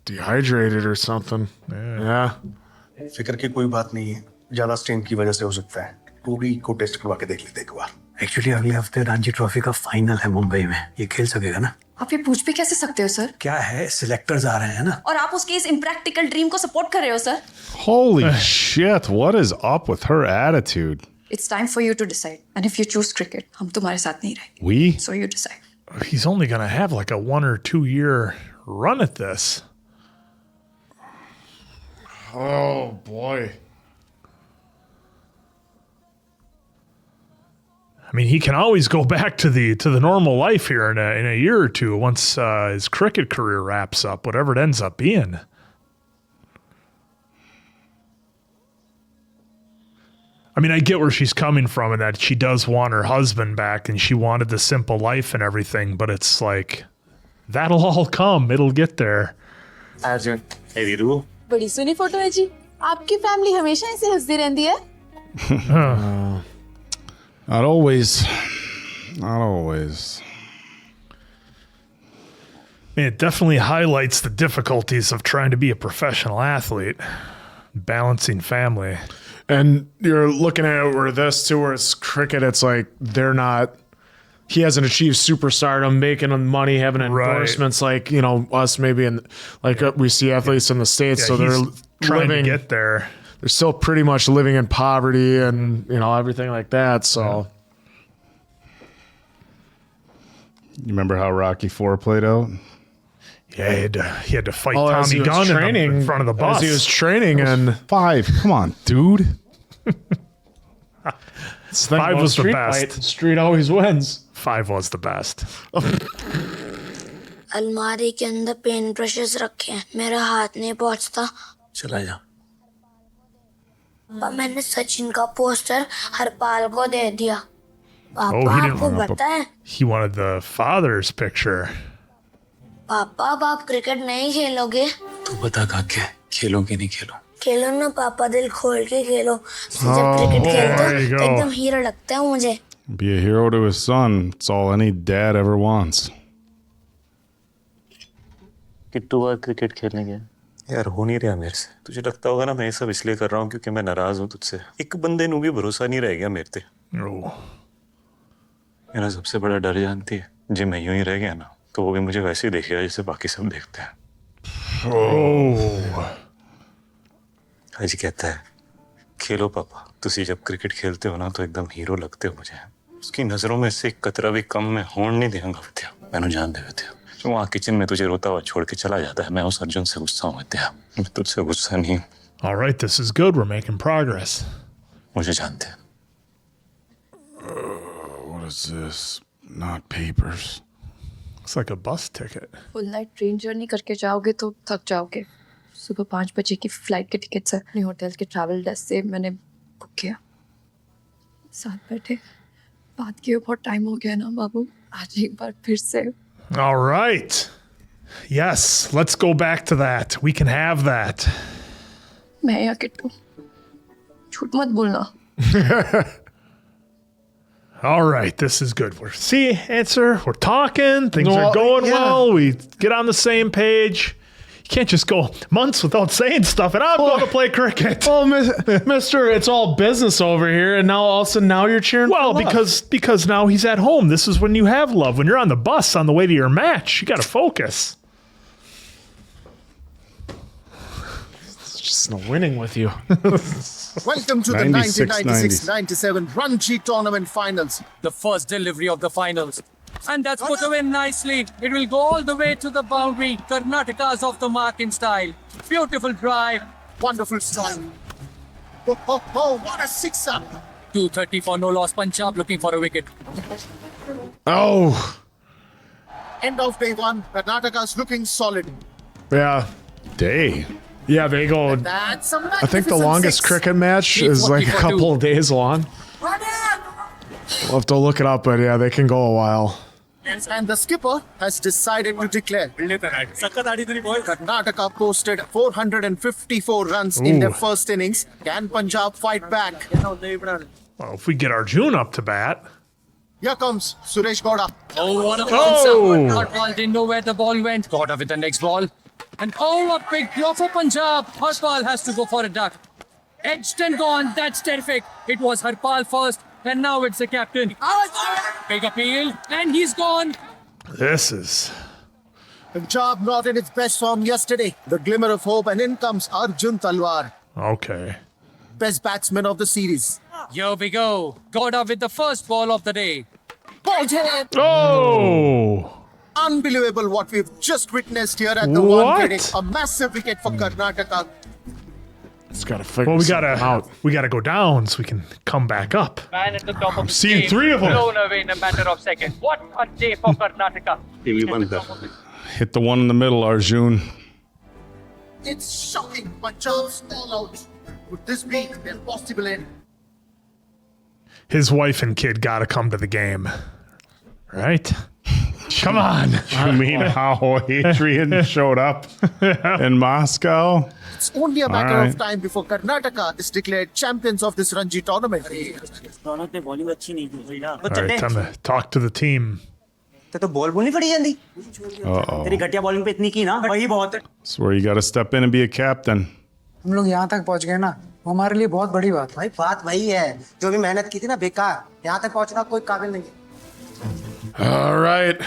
dehydrated or something. Yeah. फिक्र की कोई बात नहीं है, ज्यादा स्ट्रेन की वजह से हो सकता है। टूडी को टेस्ट करवा के देख लेते एक बार। एक्चुअली अगले हफ्ते रणजी ट्रॉफी का फाइनल है मुंबई में, ये खेल सकेगा ना? आप ये पूछ भी कैसे सकते हो सर? क्या है, सिलेक्टर्स आ रहे हैं ना। और आप उसके इस इम्प्रैक्टिकल ड्रीम को सपोर्ट कर रहे हो sir? Holy shit, what is up with her attitude? It's time for you to decide. And if you choose cricket, हम तुम्हारे साथ नहीं रहेंगे। We? So you decide. He's only going to have like a 1 or 2 year run at this. Oh boy. I mean, he can always go back to the normal life here in a year or two once his cricket career wraps up, whatever it ends up being. I mean, I get where she's coming from and that she does want her husband back and she wanted the simple life and everything, but it's like, that'll all come. It'll get there. Arjun, hey Veeru. बड़ी सुनी photo है जी। आपकी family हमेशा ऐसे हंसती रहती है? Not always. Not always. It definitely highlights the difficulties of trying to be a professional athlete, balancing family. And you're looking at it where this too, where it's cricket, it's like he hasn't achieved superstardom, making money, having endorsements like, us maybe we see athletes in the States, so they're trying to get there. They're still pretty much living in poverty and, everything like that, so. You remember how Rocky IV played out? Yeah, he had to fight Tommy Gunn in front of the bus. As he was training and 5. Come on, dude. 5 was the best. Street always wins. 5 was the best. अलमारी के अंदर pen brushes रखे हैं, मेरा हाथ नहीं पहुंचता। चला जा। पापा मैंने सचिन का पोस्टर हरपाल को दे दिया। पापा आपको पता है? He wanted the father's picture. पापा अब आप क्रिकेट नहीं खेलोगे? तू बता काके, खेलोगे नहीं खेलो? खेलो ना पापा, दिल खोल के खेलो। जब क्रिकेट खेलते हो तो एकदम हीरो लगता है मुझे। Be a hero to his son. It's all any dad ever wants. Kittu बार क्रिकेट खेलने गया? यार हो नहीं रहा मेरे से। तुझे लगता होगा ना मैं ये सब इसलिए कर रहा हूँ क्योंकि मैं नाराज हूँ तुझसे। एक बंदे नू भी भरोसा नहीं रह गया मेरे पे। मेरा सबसे बड़ा डर जानती है, जे मैं यूं ही रह गया ना तो वो भी मुझे वैसे ही देखेगा जैसे बाकी सब देखते हैं। आज कहता है खेलो पापा, तुसी जब क्रिकेट खेलते हो ना तो एकदम हीरो लगते हो मुझे। उसकी नजरों में से एक कतरा भी कम मैं होने नहीं देंगा विद्या। मैंने जान दे विद्या, जो वहाँ किचन में तुझे रोता हुआ छोड़ के चला जाता है, मैं उस अर्जुन से गुस्सा हूँ विद्या, मैं तुझसे गुस्सा नहीं। All right, this is good. We're making progress. मुझे जानते हैं। What is this? Not papers. Looks like a bus ticket. Full night train journey करके जाओगे तो थक जाओगे। सुबह 5 बजे की फ्लाइट के टिकट्स है, अपने होटल के ट्रैवल डेस्क से मैंने बुक किया। साथ बैठे बात किए, बहुत टाइम हो गया ना बाबू, आज एक बार फिर से। All right. Yes, let's go back to that. We can have that. मैं या किट्टू, झूठ मत बोलना। All right, this is good. We're talking. Things are going well. We get on the same page. You can't just go months without saying stuff, and I'm going to play cricket. Oh, mister, it's all business over here, and now all of a sudden now you're cheering Well, for love. because now he's at home. This is when you have love. When you're on the bus on the way to your match, you got to focus. It's just no winning with you. Welcome to the 1996-97 Ranji Tournament Finals. The first delivery of the finals. And that's put away nicely. It will go all the way to the boundary. Karnataka's off the mark in style. Beautiful drive. Wonderful strike. Oh, what a sixer. 230 for no loss. Punjab looking for a wicket. Oh. End of day one. Karnataka's looking solid. Yeah. Day. Yeah, they go. That's a I think the longest cricket match is like a couple of days long. We'll have to look it up, but yeah, they can go a while. And the skipper has decided to declare. Karnataka posted 454 runs in their first innings. Can Punjab fight back? Well, if we get Arjun up to bat. Here comes Suresh Gowda. Oh, what a concept. That ball didn't know where the ball went. Got up with the next ball. And oh, a big blow for Punjab. Harpal has to go for a duck. Edged and gone. That's terrific. It was Harpal first. And now it's the captain. Big appeal. And he's gone. This is... Punjab not in its best form yesterday. The glimmer of hope, and in comes Arjun Talwar. Okay. Best batsman of the series. Here we go. Got up with the first ball of the day. Ball hit. Oh! Unbelievable what we've just witnessed here at the one getting a massive wicket for Karnataka. It's got to figure out. We gotta go down so we can come back up. Man at the top of the seeing game, 3 of them. Blown away in a matter of seconds. What a day for Karnataka. Hit the one in the middle, Arjun. It's shocking. Punjab's all out. Would this be their possible end? His wife and kid gotta come to the game. Right? Come on. You mean how Adrian showed up in Moscow? It's only a matter of time before Karnataka is declared champions of this Ranji tournament. All right, time to talk to the team. तो ball नहीं फड़ी जाती तेरी घटिया bowling पे इतनी की ना वही बहुत है That's where you got to step in and be a captain. हम लोग यहाँ तक पहुँच गए ना, वो हमारे लिए बहुत बड़ी बात है। भाई बात वही है, जो भी मेहनत की थी ना बेकार, यहाँ तक पहुँचना कोई काबिल नहीं है। All right.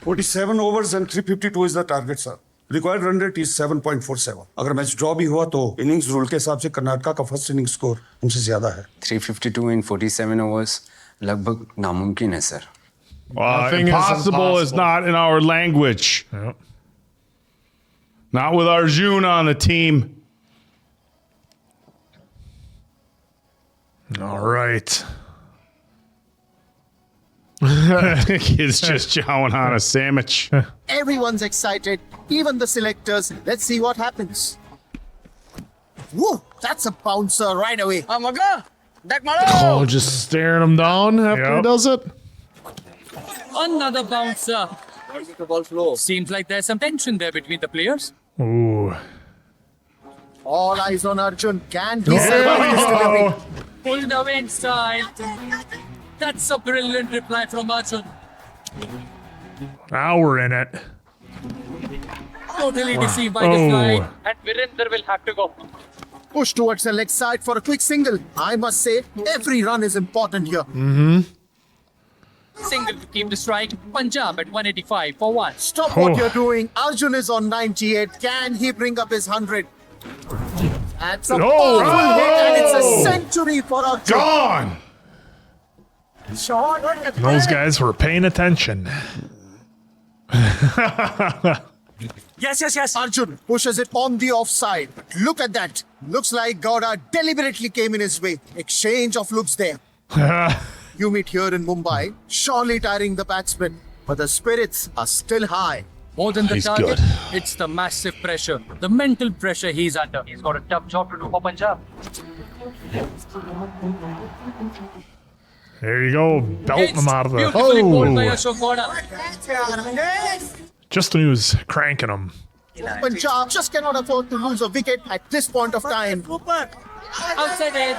47 overs and 352 is the target, sir. Required run rate is 7.47. अगर मैच ड्रॉ भी हुआ तो इनिंग्स रूल के हिसाब से कर्नाटका का फर्स्ट इनिंग स्कोर उनसे ज्यादा है। 352 in 47 overs लगभग नामुमकिन है sir. Impossible is not in our language. Yep. Not with Arjun on the team. All right. Kid's just chowing on a sandwich. Everyone's excited, even the selectors. Let's see what happens. Whoa, that's a bouncer right away. Oh, just staring him down after he does it. Another bouncer. Seems like there's some tension there between the players. Ooh. All eyes on Arjun. Can he survive this delivery? Pulled away in style. That's a brilliant reply from Arjun. Now we're in it. Totally deceived by the slide. And Virender will have to go. Push towards the leg side for a quick single. I must say, every run is important here. Single to keep the strike. Punjab at 185 for one. Stop what you're doing. Arjun is on 98. Can he bring up his 100? That's a powerful hit and it's a century for Arjun. Gone! Those guys were paying attention. Yes. Arjun pushes it on the offside. Look at that. Looks like Gowda deliberately came in his way. Exchange of looks there. You meet here in Mumbai, surely tiring the batsman, but the spirits are still high. More than the He's target, good. it's the massive pressure, the mental pressure he's under. He's got a tough job to do for Punjab. There you go. Belting them out of the... Beautifully bowled by Ashok Gowda. Just when he was cranking them. Punjab just cannot afford to lose a wicket at this point of time. Outside edge.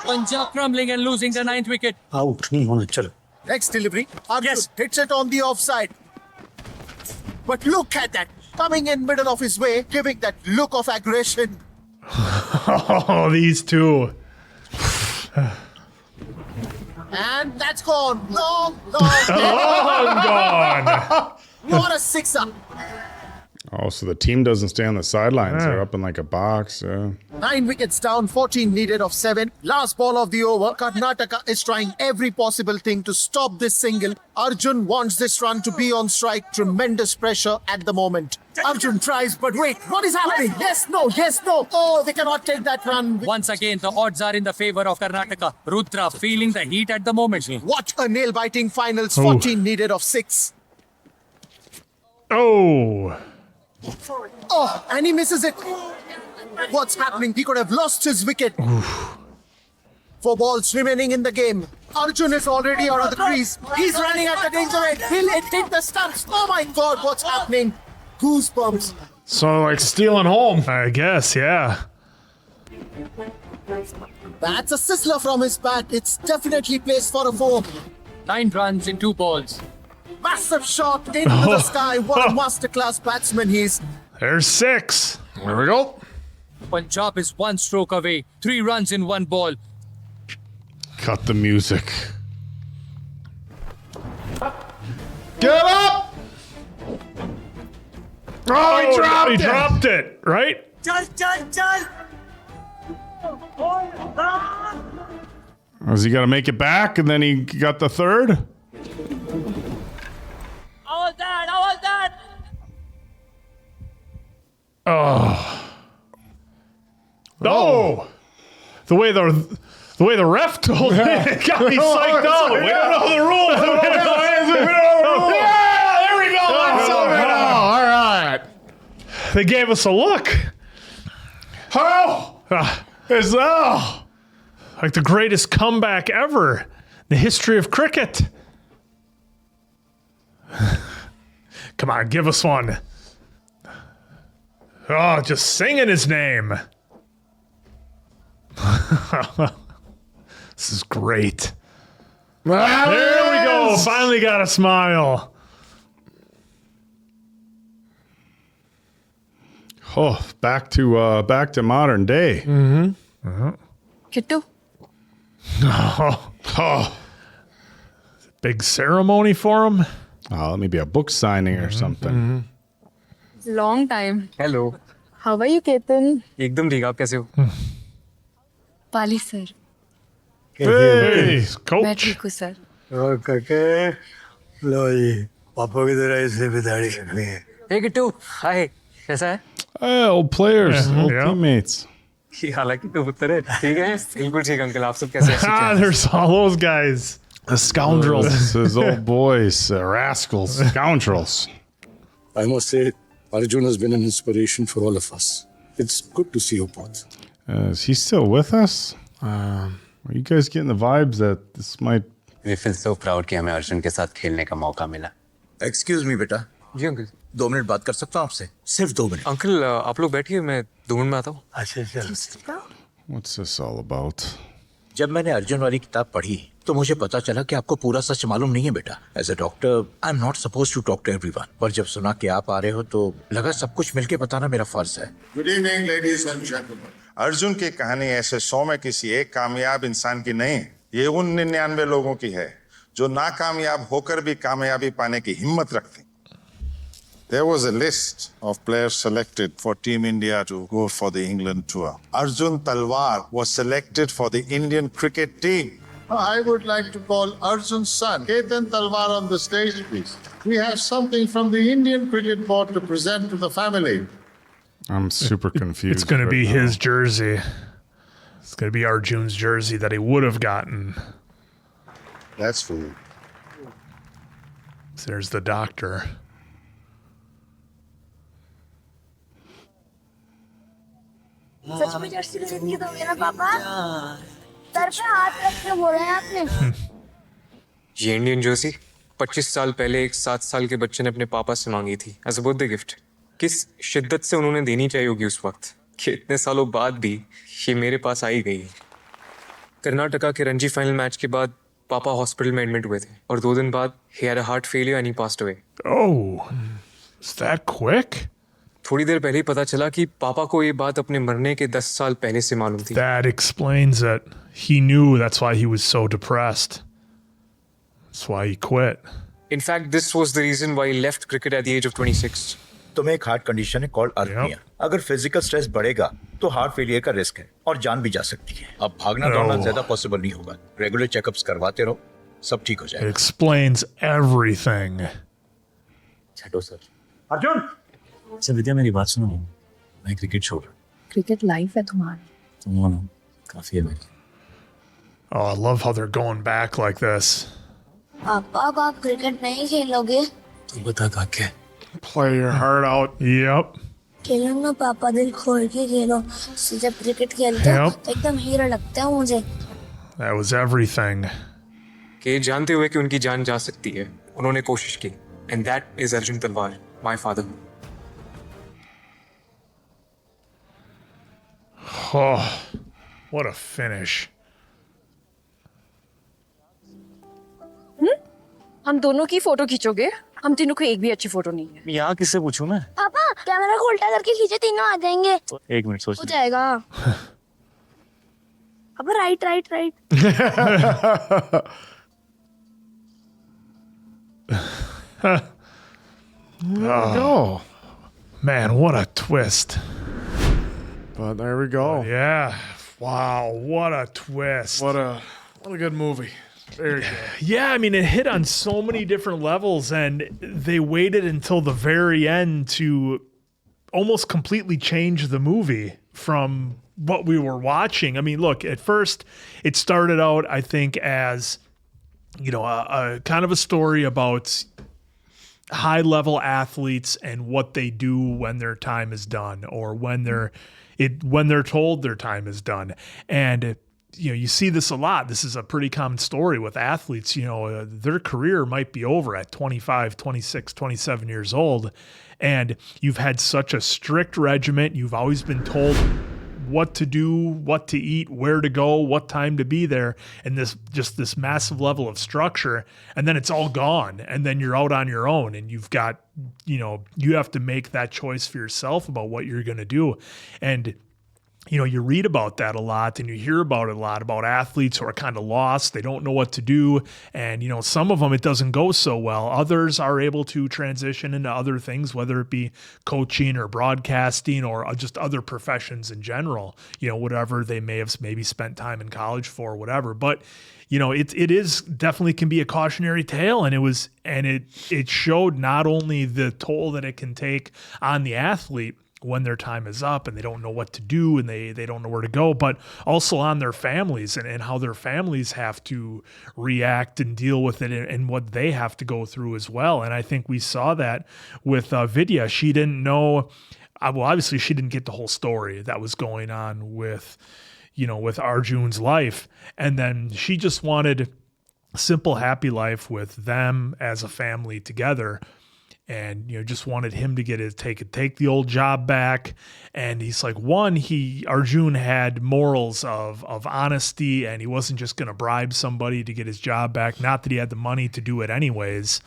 Punjab crumbling and losing the 9th wicket. Out. Next delivery. Arjun hits it on the offside. But look at that. Coming in middle of his way, giving that look of aggression. Oh, these two. And that's gone. Long gone. What a sixer. Oh, so the team doesn't stay on the sidelines. They're up in like a box. 9 wickets down, 14 needed of 7. Last ball of the over. Karnataka is trying every possible thing to stop this single. Arjun wants this run to be on strike. Tremendous pressure at the moment. Arjun tries, but wait, what is happening? Yes, no. Oh, they cannot take that run. Once again, the odds are in the favor of Karnataka. Rudra feeling the heat at the moment. What a nail-biting finals. 14 needed of 6. Oh, and he misses it. What's happening? He could have lost his wicket. 4 balls remaining in the game. Arjun is already out of the crease. He's running at the danger end. Will it hit the stumps? Oh my God, what's happening? Goosebumps. So like stealing home. I guess, yeah. That's a sizzler from his bat. It's definitely placed for a 4. 9 runs in 2 balls. Massive shot into the sky. What a masterclass batsman he is. There's 6. There we go. Punjab is 1 stroke away. 3 runs in 1 ball. Cut the music. Get up! Oh, he dropped it, right? Was he got to make it back and then he got the 3rd? How was that? Oh. Oh. The way the ref told me, it got me psyched out. We don't know the rules. Yeah, there we go. All right. They gave us a look. How? It's like the greatest comeback ever in the history of cricket. Come on, give us one. Oh, just singing his name. This is great. There we go. Finally got a smile. Oh, back to modern day. Mm-hmm. Kittu? Oh. Big ceremony for him? Oh, maybe a book signing or something. Long time. Hello. How are you, Ketan? एकदम ठीक आप कैसे हो? पाली sir. Hey, coach. मैं ठीक हूँ sir. और काके लो जी पापा की तरह इसे भी दाढ़ी रखनी है. Hey Kittu, hi. कैसा है? Hey, old players, old teammates. हालांकि तो पुत्र है. ठीक है? बिल्कुल ठीक अंकल. आप सब कैसे हैं? There's all those guys. The scoundrels. Those old boys, rascals, scoundrels. I must say, Arjun has been an inspiration for all of us. It's good to see you both. Is he still with us? Are you guys getting the vibes that this might... We feel so proud कि हमें अर्जुन के साथ खेलने का मौका मिला. Excuse me, बेटा. जी uncle. 2 minute बात कर सकता हूँ आपसे? सिर्फ 2 मिनट. अंकल आप लोग बैठिए मैं 2 मिनट में आता हूँ. अच्छा चल. What's this all about? जब मैंने अर्जुन वाली किताब पढ़ी तो मुझे पता चला कि आपको पूरा सच मालूम नहीं है बेटा. As a doctor I am not suppose to talk to everyone. पर जब सुना कि आप आ रहे हो तो लगा सब कुछ मिलके बताना मेरा फर्ज है. Good evening ladies and gentleman. Arjun की कहानी ऐसे 100 में किसी एक कामयाब इंसान की नहीं, ये उन 99 लोगों की है जो नाकामयाब होकर भी कामयाबी पाने की हिम्मत रखते. There was a list of players selected for Team India to go for the England tour. Arjun Talwar was selected for the Indian cricket team. I would like to call Arjun's son, Ketan Talwar, on the stage, please. We have something from the Indian Cricket Board to present to the family. I'm super confused. It's going to be right now. his jersey. It's going to be Arjun's jersey that he would have gotten. That's for you. There's the doctor. सच में Jersey खरीद दोगे ना पापा? Sir पे हाथ रख के बोला है आपने. ये इंडियन जर्सी 25 साल पहले एक 7 साल के बच्चे ने अपने पापा से मांगी थी एज अ बर्थडे गिफ्ट. किस शिद्दत से उन्होंने देनी चाहिए होगी उस वक्त कि इतने सालों बाद भी ये मेरे पास आई गई. कर्नाटका के रणजी फाइनल मैच के बाद पापा हॉस्पिटल में एडमिट हुए थे और 2 दिन बाद he had a heart failure and he passed away. Oh, is that quick? थोड़ी देर पहले ही पता चला कि पापा को ये बात अपने मरने के 10 साल पहले से मालूम थी. That explains it. He knew that's why he was so depressed. That's why he quit. In fact, this was the reason why he left cricket at the age of 26. तुम्हें एक हार्ट कंडीशन है called अर्थनिया. अगर physical stress बढ़ेगा तो heart failure का risk है और जान भी जा सकती है. अब भागना दौड़ना ज्यादा पॉसिबल नहीं होगा. रेगुलर चेकअप्स करवाते रहो, सब ठीक हो It जाएगा. explains everything. छठो सर. अर्जुन. अच्छा विद्या मेरी बात सुनो. मैं क्रिकेट छोड़ रहा हूँ. क्रिकेट लाइफ है तुम्हारी. तुम हो ना काफी है मेरी. Oh, I love how they're going back like this. पापा अब आप क्रिकेट नहीं खेलोगे? तू बता काके. Play your heart out. Yep. खेलो ना पापा, दिल खोल के खेलो. जब क्रिकेट खेलते हो तो एकदम हीरो लगते हो मुझे. That was everything. कि जानते हुए कि उनकी जान जा सकती है उन्होंने कोशिश की. And that is Arjun Talwar, my father. Oh, what a finish. हम दोनों की फोटो खींचोगे? हम तीनों को एक भी अच्छी फोटो नहीं है. यहाँ किससे पूछूं मैं? पापा कैमरा को उल्टा करके खींचे, तीनों आ जाएंगे. 1 मिनट सोच. हो जाएगा. अब right right right. Oh, man, what a twist. But there we go. Yeah. Wow, what a twist. What a good movie. Very good. Yeah, I mean, it hit on so many different levels, and they waited until the very end to almost completely change the movie from what we were watching. I mean, look, at first it started out, I think, as, you know, a kind of a story about high-level athletes and what they do when their time is done, or when they're told their time is done. And you know, you see this a lot. This is a pretty common story with athletes. You know, their career might be over at 25, 26, 27 years old. And you've had such a strict regimen. You've always been told what to do, what to eat, where to go, what time to be there, and this massive level of structure, and then it's all gone, and then you're out on your own, and you've got, you have to make that choice for yourself about what you're going to do. And you read about that a lot, and you hear about it a lot, about athletes who are kind of lost. They don't know what to do. And, some of them, it doesn't go so well. Others are able to transition into other things, whether it be coaching or broadcasting or just other professions in general, whatever they may have maybe spent time in college for, whatever. But, it is definitely can be a cautionary tale. And it showed not only the toll that it can take on the athlete when their time is up and they don't know what to do and they don't know where to go, but also on their families and how their families have to react and deal with it and what they have to go through as well. And I think we saw that with Vidya. She didn't know, obviously she didn't get the whole story that was going on with Arjun's life. And then she just wanted a simple, happy life with them as a family together. And, just wanted him to get take the old job back. And he's like, Arjun had morals of honesty, and he wasn't just going to bribe somebody to get his job back. Not that he had the money to do it anyways,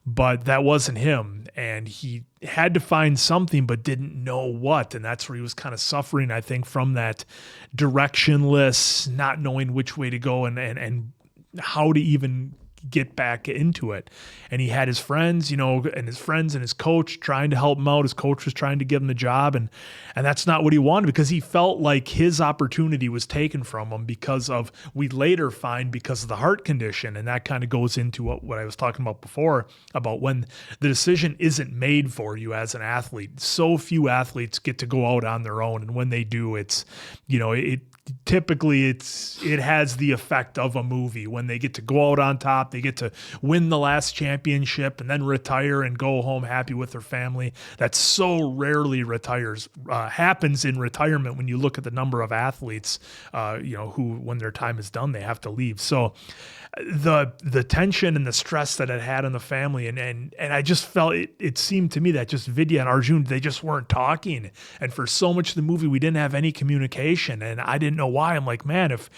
but that wasn't him. And he had to find something, but didn't know what. And that's where he was kind of suffering, I think, from that directionless, not knowing which way to go and how to even get back into it. And he had his friends, and his coach trying to help him out. His coach was trying to give him the job, and that's not what he wanted, because he felt like his opportunity was taken from him we later find because of the heart condition. And that kind of goes into what I was talking about before, about when the decision isn't made for you as an athlete. So few athletes get to go out on their own, and when they do, it's, typically it has the effect of a movie. When they get to go out on top, they get to win the last championship and then retire and go home happy with their family. That so rarely happens in retirement when you look at the number of athletes, who, when their time is done, they have to leave. So the tension and the stress that it had on the family, and I just felt it seemed to me that just Vidya and Arjun, they just weren't talking. And for so much of the movie, we didn't have any communication, and I didn't know why. I'm like, man, if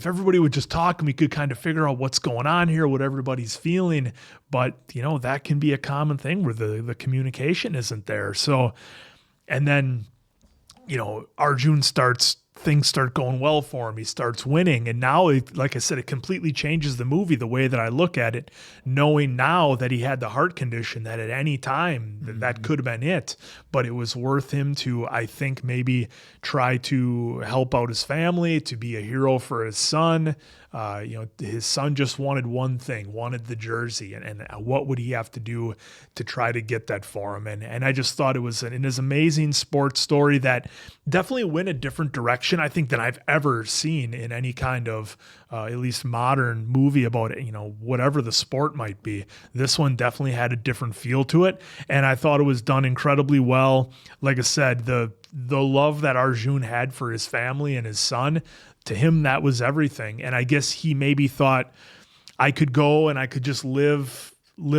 everybody would just talk and we could kind of figure out what's going on here, what everybody's feeling. But, that can be a common thing where the communication isn't there. So, and then, Arjun things start going well for him. He starts winning. And now, like I said, it completely changes the movie, the way that I look at it, knowing now that he had the heart condition, that at any time that could have been it. But it was worth him to, I think, maybe try to help out his family, to be a hero for his son. His son just wanted one thing, wanted the jersey, and what would he have to do to try to get that for him? And I just thought it was an amazing sports story that definitely went a different direction, I think, than I've ever seen in any kind of, at least modern movie about, whatever the sport might be. This one definitely had a different feel to it. And I thought it was done incredibly well. Like I said, the love that Arjun had for his family and his son, to him, that was everything. And I guess he maybe thought, I could go and I could just live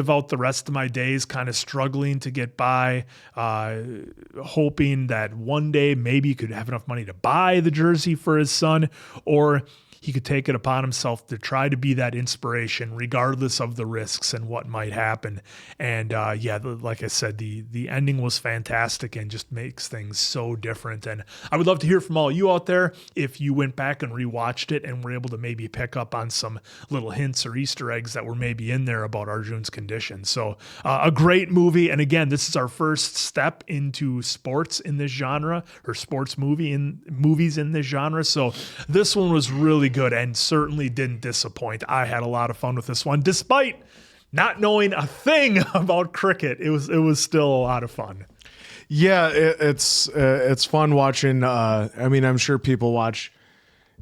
out the rest of my days kind of struggling to get by, hoping that one day maybe he could have enough money to buy the jersey for his son, or he could take it upon himself to try to be that inspiration regardless of the risks and what might happen. And like I said, the ending was fantastic and just makes things so different. And I would love to hear from all you out there if you went back and rewatched it and were able to maybe pick up on some little hints or Easter eggs that were maybe in there about Arjun's condition. So a great movie. And again, this is our first step into sports in this genre, or sports movies in this genre. So this one was really good and certainly didn't disappoint. I had a lot of fun with this one, despite not knowing a thing about cricket. It was still a lot of fun. Yeah, it's fun watching. I'm sure people watch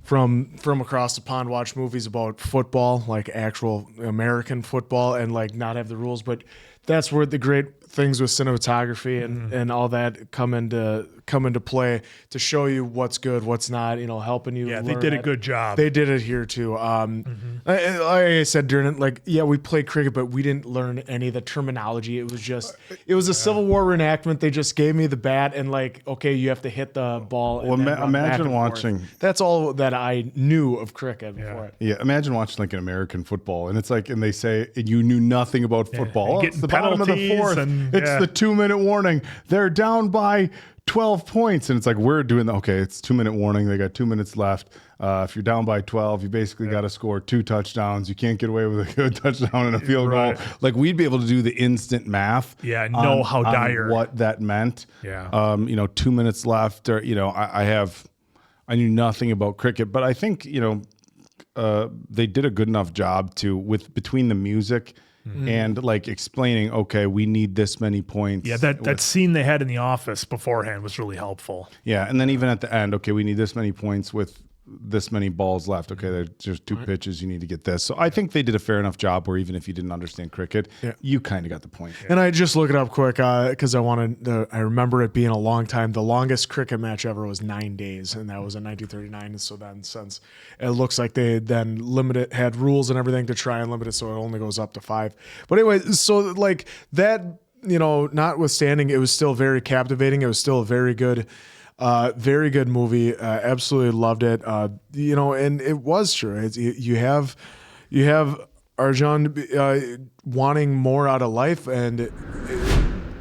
from across the pond, watch movies about football, like actual American football, and like not have the rules. But that's where the great things with cinematography and all that come into play to show you what's good, what's not. Helping you. Yeah, they learn did a that. good job. They did it here too. Like I said during we played cricket, but we didn't learn any of the terminology. It was a Civil War reenactment. They just gave me the bat and okay, you have to hit the ball. Well, and then run back imagine and watching. forth. That's all that I knew of cricket before it. Yeah, imagine watching like an American football, and it's and they say you knew nothing about football. and It's the bottom of the penalties fourth. and- It's yeah. the 2-minute warning. They're down by 12 points, and it's we're doing it's 2-minute warning. They got 2 minutes left. If you're down by 12, you basically got to score 2 touchdowns. You can't get away with a good touchdown and a field goal. We'd be able to do the instant math. Yeah, know how on dire what that meant. Yeah. 2 minutes left, or I knew nothing about cricket, but I think they did a good enough job between the music and explaining, okay, we need this many points. Yeah, that scene they had in the office beforehand was really helpful. Yeah, and then even at the end, okay, we need this many points with this many balls left. Okay, there's just 2 pitches. You need to get this. So I think they did a fair enough job where even if you didn't understand cricket, you kind of got the point. And I just look it up quick because I remember it being a long time. The longest cricket match ever was 9 days, and that was in 1939. And so then, since it looks like they then had rules and everything to try and limit it, so it only goes up to 5. But anyway, so that, notwithstanding, it was still very captivating. It was still a very good movie. Absolutely loved it. And it was true. You have Arjun wanting more out of life, and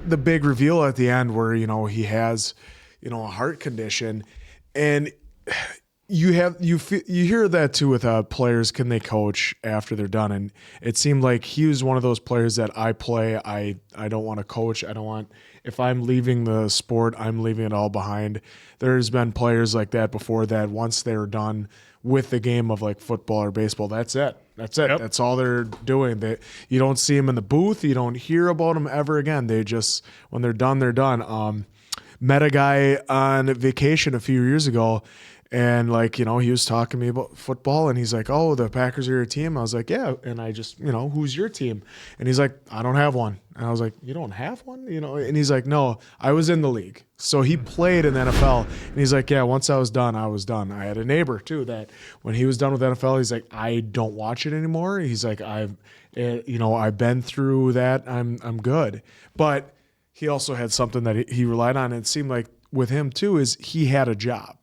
the big reveal at the end where he has a heart condition, and you hear that too with players. Can they coach after they're done? And it seemed like he was one of those players that I don't want to coach. I don't want. If I'm leaving the sport, I'm leaving it all behind. There's been players like that before that once they're done with the game of football or baseball, that's it. That's it. Yep. That's all they're doing. You don't see them in the booth. You don't hear about them ever again. They just, when they're done, they're done. Met a guy on vacation a few years ago, and he was talking to me about football, and he's like, "Oh, the Packers are your team?" I was like, "Yeah." And I just, "Who's your team?" And he's like, "I don't have one." And I was like, "You don't have one?" And he's like, "No, I was in the league." So he played in the NFL, and he's like, "Yeah, once I was done, I was done." I had a neighbor too that when he was done with NFL, he's like, "I don't watch it anymore." He's like, I've been through that. I'm good." But he also had something that he relied on, and it seemed like with him too is he had a job.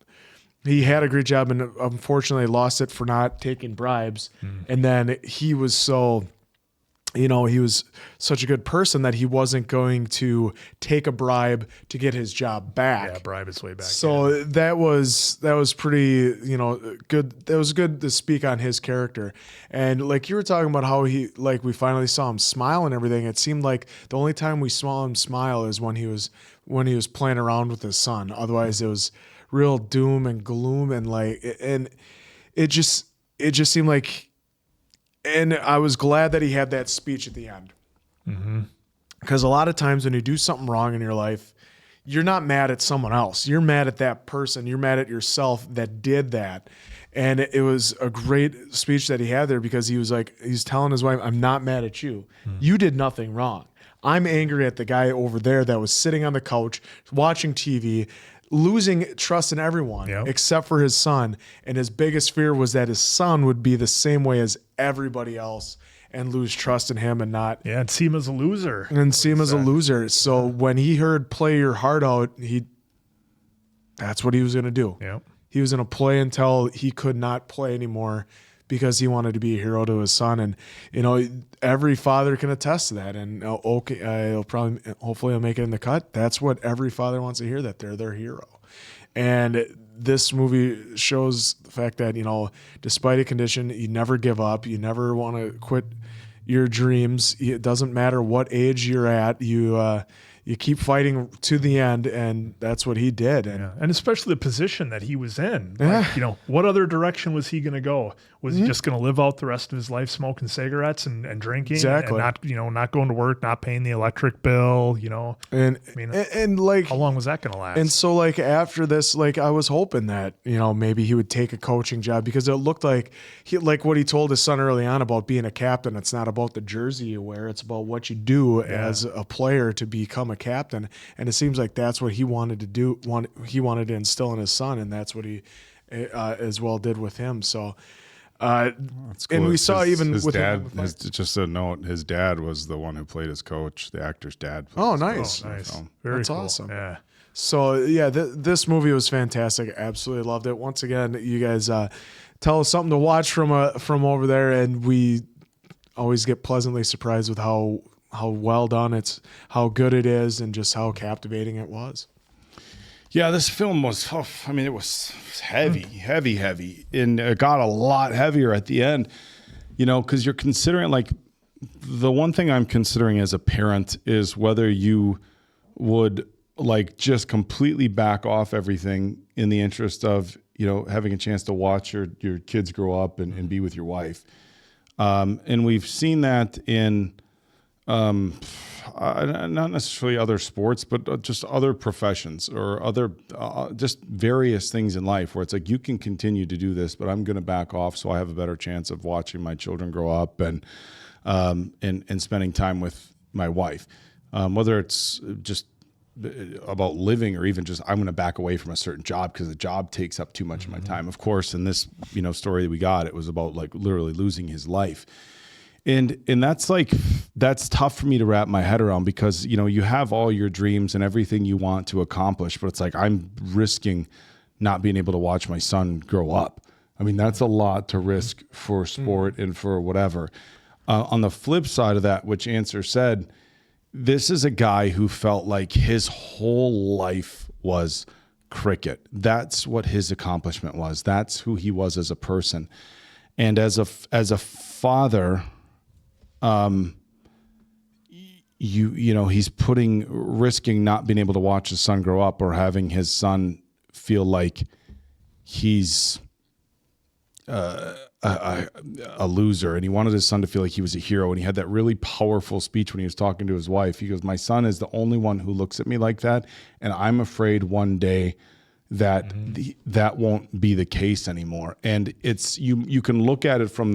He had a great job, and unfortunately lost it for not taking bribes. And then he was he was such a good person that he wasn't going to take a bribe to get his job back. Yeah, bribe his way back. So that was pretty, good. That was good to speak on his character. And you were talking about how we finally saw him smile and everything. It seemed like the only time we saw him smile is when he was playing around with his son. Otherwise it was real doom and gloom, and it just seemed like, and I was glad that he had that speech at the end. Because a lot of times when you do something wrong in your life, you're not mad at someone else. You're mad at that person. You're mad at yourself that did that. And it was a great speech that he had there, because he's telling his wife, "I'm not mad at you. You did nothing wrong. I'm angry at the guy over there that was sitting on the couch watching TV, losing trust in everyone except for his son. And his biggest fear was that his son would be the same way as everybody else and lose trust in him and not." Yeah, and see him as a loser. So when he heard "play your heart out," that's what he was going to do. Yeah. He was going to play until he could not play anymore, because he wanted to be a hero to his son. And, every father can attest to that. And hopefully he'll make it in the cut. That's what every father wants to hear, that they're their hero. And this movie shows the fact that, despite a condition, you never give up. You never want to quit your dreams. It doesn't matter what age you're at. You keep fighting to the end, and that's what he did. And especially the position that he was in. What other direction was he going to go? Was he just going to live out the rest of his life smoking cigarettes and drinking, Exactly. and not going to work, not paying the electric bill, And I mean, and like, how long was that going to last? and so like after this, like I was hoping that maybe he would take a coaching job, because it looked like what he told his son early on about being a captain. It's not about the jersey you wear; it's about what you do as a player to become a captain. And it seems like that's what he wanted to do. He wanted to instill in his son, and that's what he as well did with him. So. That's cool. And we saw even his with dad. Just a note: his dad was the one who played his coach. The actor's dad. Oh, nice! Very That's cool. awesome. Yeah. So yeah, this movie was fantastic. Absolutely loved it. Once again, you guys tell us something to watch from over there, and we always get pleasantly surprised with how well done how good it is, and just how captivating it was. Yeah, this film was tough. I mean, it was heavy, and it got a lot heavier at the end, because you're considering, like, the one thing I'm considering as a parent is whether you would, like, just completely back off everything in the interest of, having a chance to watch your kids grow up and be with your wife. And we've seen that in not necessarily other sports, but just other professions or other just various things in life where it's like, you can continue to do this, but I'm going to back off so I have a better chance of watching my children grow up and spending time with my wife. Whether it's just about living or even just I'm going to back away from a certain job because the job takes up too much of my time. Of course, in this story that we got, it was about like literally losing his life. And that's tough for me to wrap my head around because, you have all your dreams and everything you want to accomplish, but it's like I'm risking not being able to watch my son grow up. I mean, that's a lot to risk for sport and for whatever. On the flip side of that, which Answer said, this is a guy who felt like his whole life was cricket. That's what his accomplishment was. That's who he was as a person. And as a father, he's risking not being able to watch his son grow up or having his son feel like he's a loser, and he wanted his son to feel like he was a hero. And he had that really powerful speech when he was talking to his wife. He goes, "My son is the only one who looks at me like that, and I'm afraid one day that that won't be the case anymore." And it's you can look at it from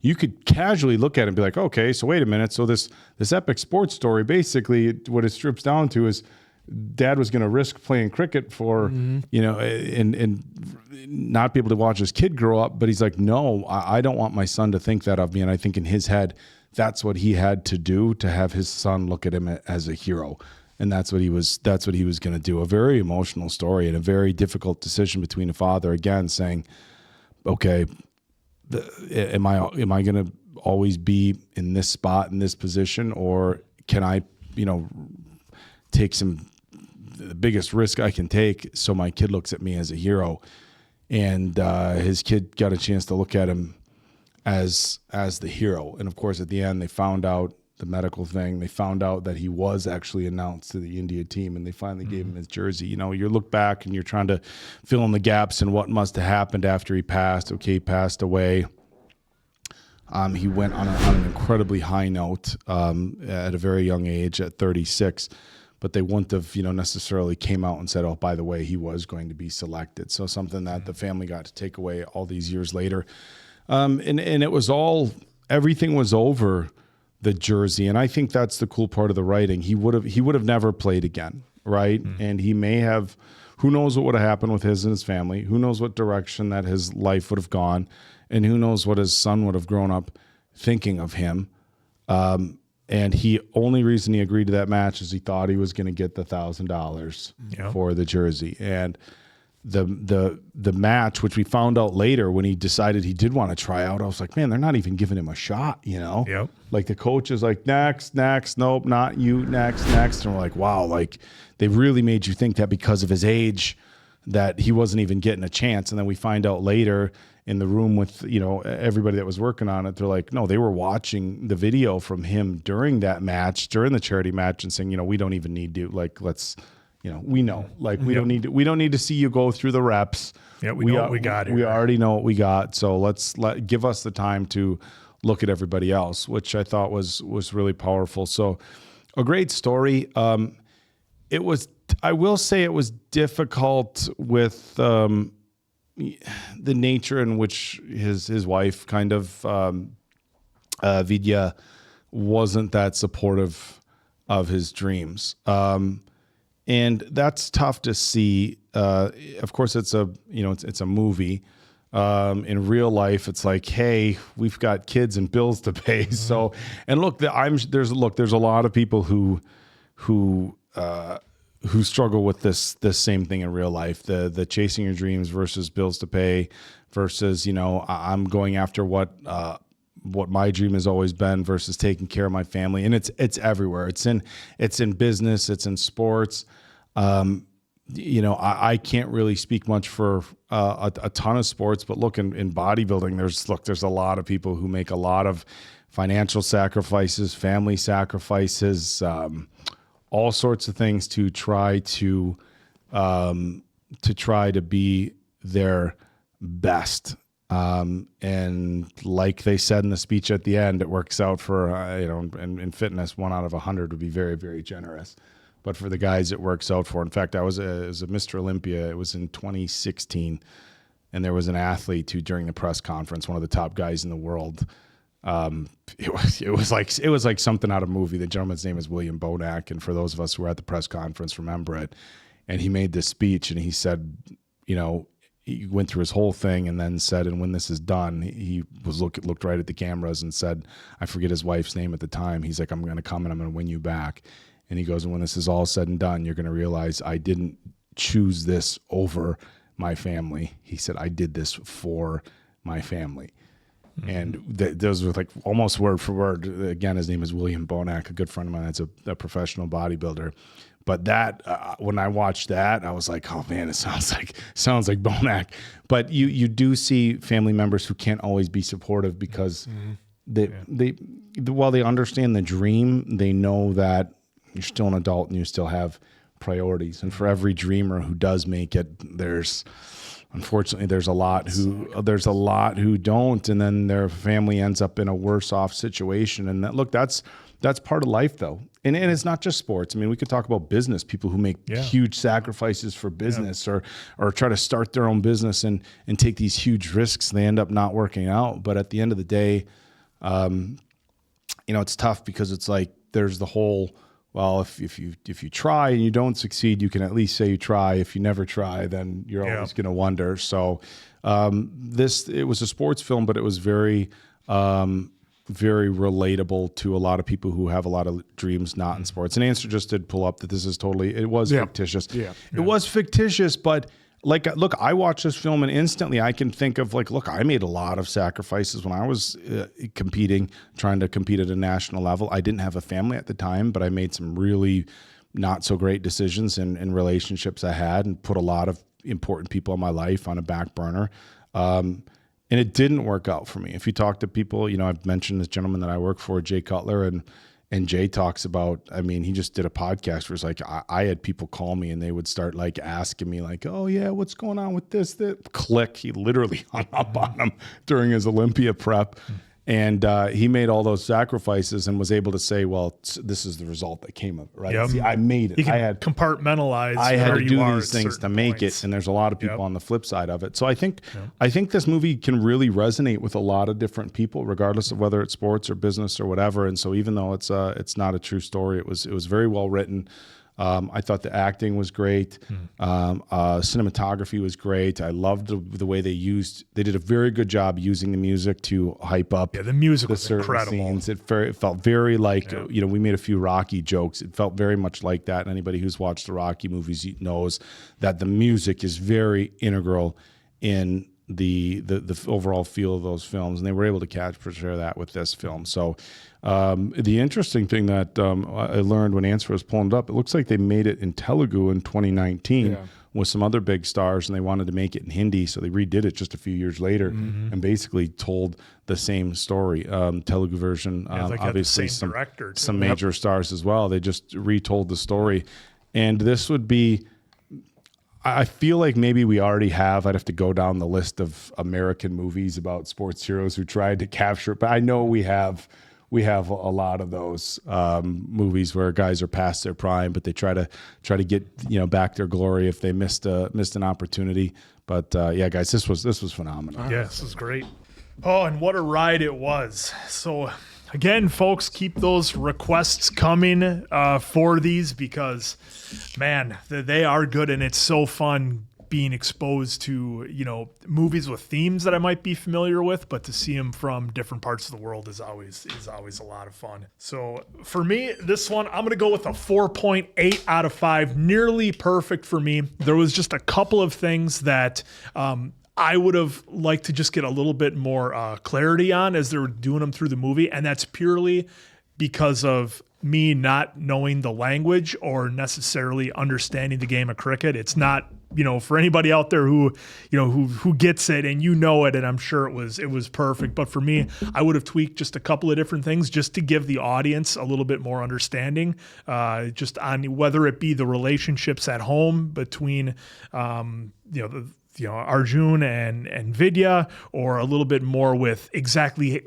you could casually look at it and be like, okay, so wait a minute, so this epic sports story, basically what it strips down to is dad was going to risk playing cricket for and not be able to watch his kid grow up, but he's like, no, I don't want my son to think that of me. And I think in his head, that's what he had to do to have his son look at him as a hero. And that's what he was going to do. A very emotional story and a very difficult decision between a father, again, saying, okay, am I going to always be in this spot, in this position, or can I, take the biggest risk I can take so my kid looks at me as a hero? And his kid got a chance to look at him as the hero. And of course, at the end, they found out the medical thing. They found out that he was actually announced to the India team, and they finally gave him his jersey. You look back and you're trying to fill in the gaps and what must have happened after he passed. Okay, he passed away. He went on an incredibly high note at a very young age, at 36. But they wouldn't have, necessarily came out and said, oh, by the way, he was going to be selected. So something that the family got to take away all these years later. And it was everything was over the jersey. And I think that's the cool part of the writing. He would have never played again, right? And he may have, who knows what would have happened with his and his family? Who knows what direction that his life would have gone? And who knows what his son would have grown up thinking of him? And only reason he agreed to that match is he thought he was going to get the $1,000 for the jersey. And the match, which we found out later when he decided he did want to try out, I was like, man, they're not even giving him a shot, Yep. Like the coach is like, next, nope, not you, next. And we're like, wow, like they really made you think that because of his age that he wasn't even getting a chance. And then we find out later in the room with, everybody that was working on it, they're like, no, they were watching the video from him during that match, during the charity match, and saying, we don't even need to, like, let's we know. Like we don't need to see you go through the reps. Yeah, we know what we got here. We already know what we got. So give us the time to look at everybody else, which I thought was really powerful. So a great story. I will say it was difficult with the nature in which his wife kind of Vidya wasn't that supportive of his dreams. And that's tough to see. Of course, it's a movie. In real life, it's like, hey, we've got kids and bills to pay. So, and look, there's a lot of people who struggle with this same thing in real life. The chasing your dreams versus bills to pay versus I'm going after what my dream has always been versus taking care of my family. And it's everywhere. It's in business. It's in sports. I can't really speak much for a ton of sports, but look, in bodybuilding, there's a lot of people who make a lot of financial sacrifices, family sacrifices, all sorts of things to try to be their best. And like they said in the speech at the end, it works out for, in fitness, 1 out of 100 would be very, very generous. But for the guys, it works out for. In fact, I was a Mr. Olympia. It was in 2016. And there was an athlete who, during the press conference, one of the top guys in the world, it was like something out of a movie. The gentleman's name is William Bonac. And for those of us who were at the press conference, remember it. And he made this speech and he said, he went through his whole thing and then said, and when this is done, he looked right at the cameras and said, I forget his wife's name at the time. He's like, I'm going to come and I'm going to win you back. And he goes, and when this is all said and done, you're going to realize I didn't choose this over my family. He said, I did this for my family. Mm-hmm. And those were like almost word for word. Again, his name is William Bonac, a good friend of mine that's a professional bodybuilder. But that, when I watched that, I was like, oh man, it sounds like Bonac. But you do see family members who can't always be supportive because while they understand the dream, they know that you're still an adult and you still have priorities. And for every dreamer who does make it, unfortunately there's a lot who don't, and then their family ends up in a worse off situation. And that's part of life though. And it's not just sports. I mean, we could talk about business, people who make huge sacrifices for business or try to start their own business and take these huge risks. They end up not working out. But at the end of the day, it's tough because it's like, there's the whole, well, if you try and you don't succeed, you can at least say you try. If you never try, then you're always going to wonder. So it was a sports film, but it was very, very relatable to a lot of people who have a lot of dreams not in sports. And Answer just did pull up that this is it was fictitious. Yeah. It was fictitious, but look, I watched this film and instantly I can think of I made a lot of sacrifices when I was trying to compete at a national level. I didn't have a family at the time, but I made some really not so great decisions in relationships I had and put a lot of important people in my life on a back burner. And it didn't work out for me. If you talk to people, I've mentioned this gentleman that I work for, Jay Cutler, and Jay talks about, he just did a podcast where it's like, I had people call me and they would start asking me oh yeah, what's going on with this? Click. He literally hung up on him during his Olympia prep. And he made all those sacrifices and was able to say, well, this is the result that came of it, right? Yep. See, I made it. I had compartmentalize. I had to do these things to make it, and there's a lot of people on the flip side of it. So I think this movie can really resonate with a lot of different people, regardless of whether it's sports or business or whatever. And so even though it's not a true story, it was very well written. I thought the acting was great. Cinematography was great. I loved the way they did a very good job using the music to hype up. Yeah, the music was incredible. Scenes. It felt very like, we made a few Rocky jokes. It felt very much like that. And anybody who's watched the Rocky movies knows that the music is very integral in the overall feel of those films, and they were able to portray that with this film. So the interesting thing that I learned when Answer was pulling it up, it looks like they made it in Telugu in 2019 with some other big stars, and they wanted to make it in Hindi, so they redid it just a few years later and basically told the same story. Telugu version, obviously some major stars as well. They just retold the story. And this would be, I feel like maybe we already have. I'd have to go down the list of American movies about sports heroes who tried to capture it. But I know we have a lot of those movies where guys are past their prime, but they try to get back their glory if they missed an opportunity. But yeah, guys, this was phenomenal. Yeah, this was great. Oh, and what a ride it was. So again, folks, keep those requests coming for these because, man, they are good, and it's so fun being exposed to, movies with themes that I might be familiar with, but to see them from different parts of the world is always a lot of fun. So for me, this one, I'm going to go with a 4.8 out of 5, nearly perfect for me. There was just a couple of things that I would have liked to just get a little bit more clarity on as they were doing them through the movie, and that's purely because of me not knowing the language or necessarily understanding the game of cricket. It's not, for anybody out there who gets it and it, and I'm sure it was perfect. But for me, I would have tweaked just a couple of different things just to give the audience a little bit more understanding, just on whether it be the relationships at home between, Arjun and Vidya, or a little bit more with exactly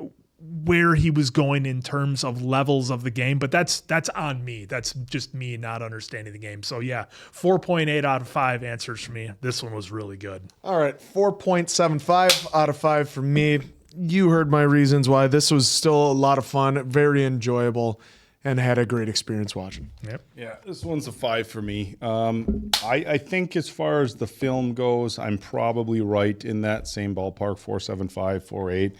where he was going in terms of levels of the game. But that's on me. That's just me not understanding the game. So yeah, 4.8 out of 5 answers for me. This one was really good. All right, 4.75 out of 5 for me. You heard my reasons why. This was still a lot of fun, very enjoyable, and had a great experience watching. Yep. Yeah, this one's a 5 for me. I think as far as the film goes, I'm probably right in that same ballpark, 4.75,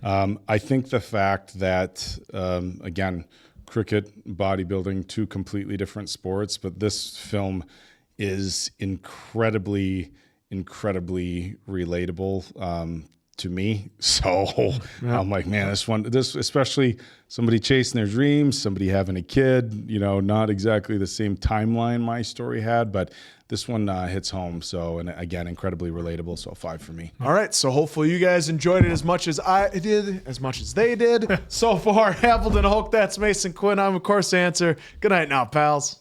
4.8. I think the fact that, again, cricket, bodybuilding, two completely different sports, but this film is incredibly relatable to me. So I'm like, man, this especially somebody chasing their dreams, somebody having a kid, not exactly the same timeline my story had, but this one hits home. So, and again, incredibly relatable. So 5 for me. All right. So hopefully you guys enjoyed it as much as I did, as much as they did. So far, Appleton Hulk, that's Mason Quinn. I'm, of course, Answer. Good night now, pals.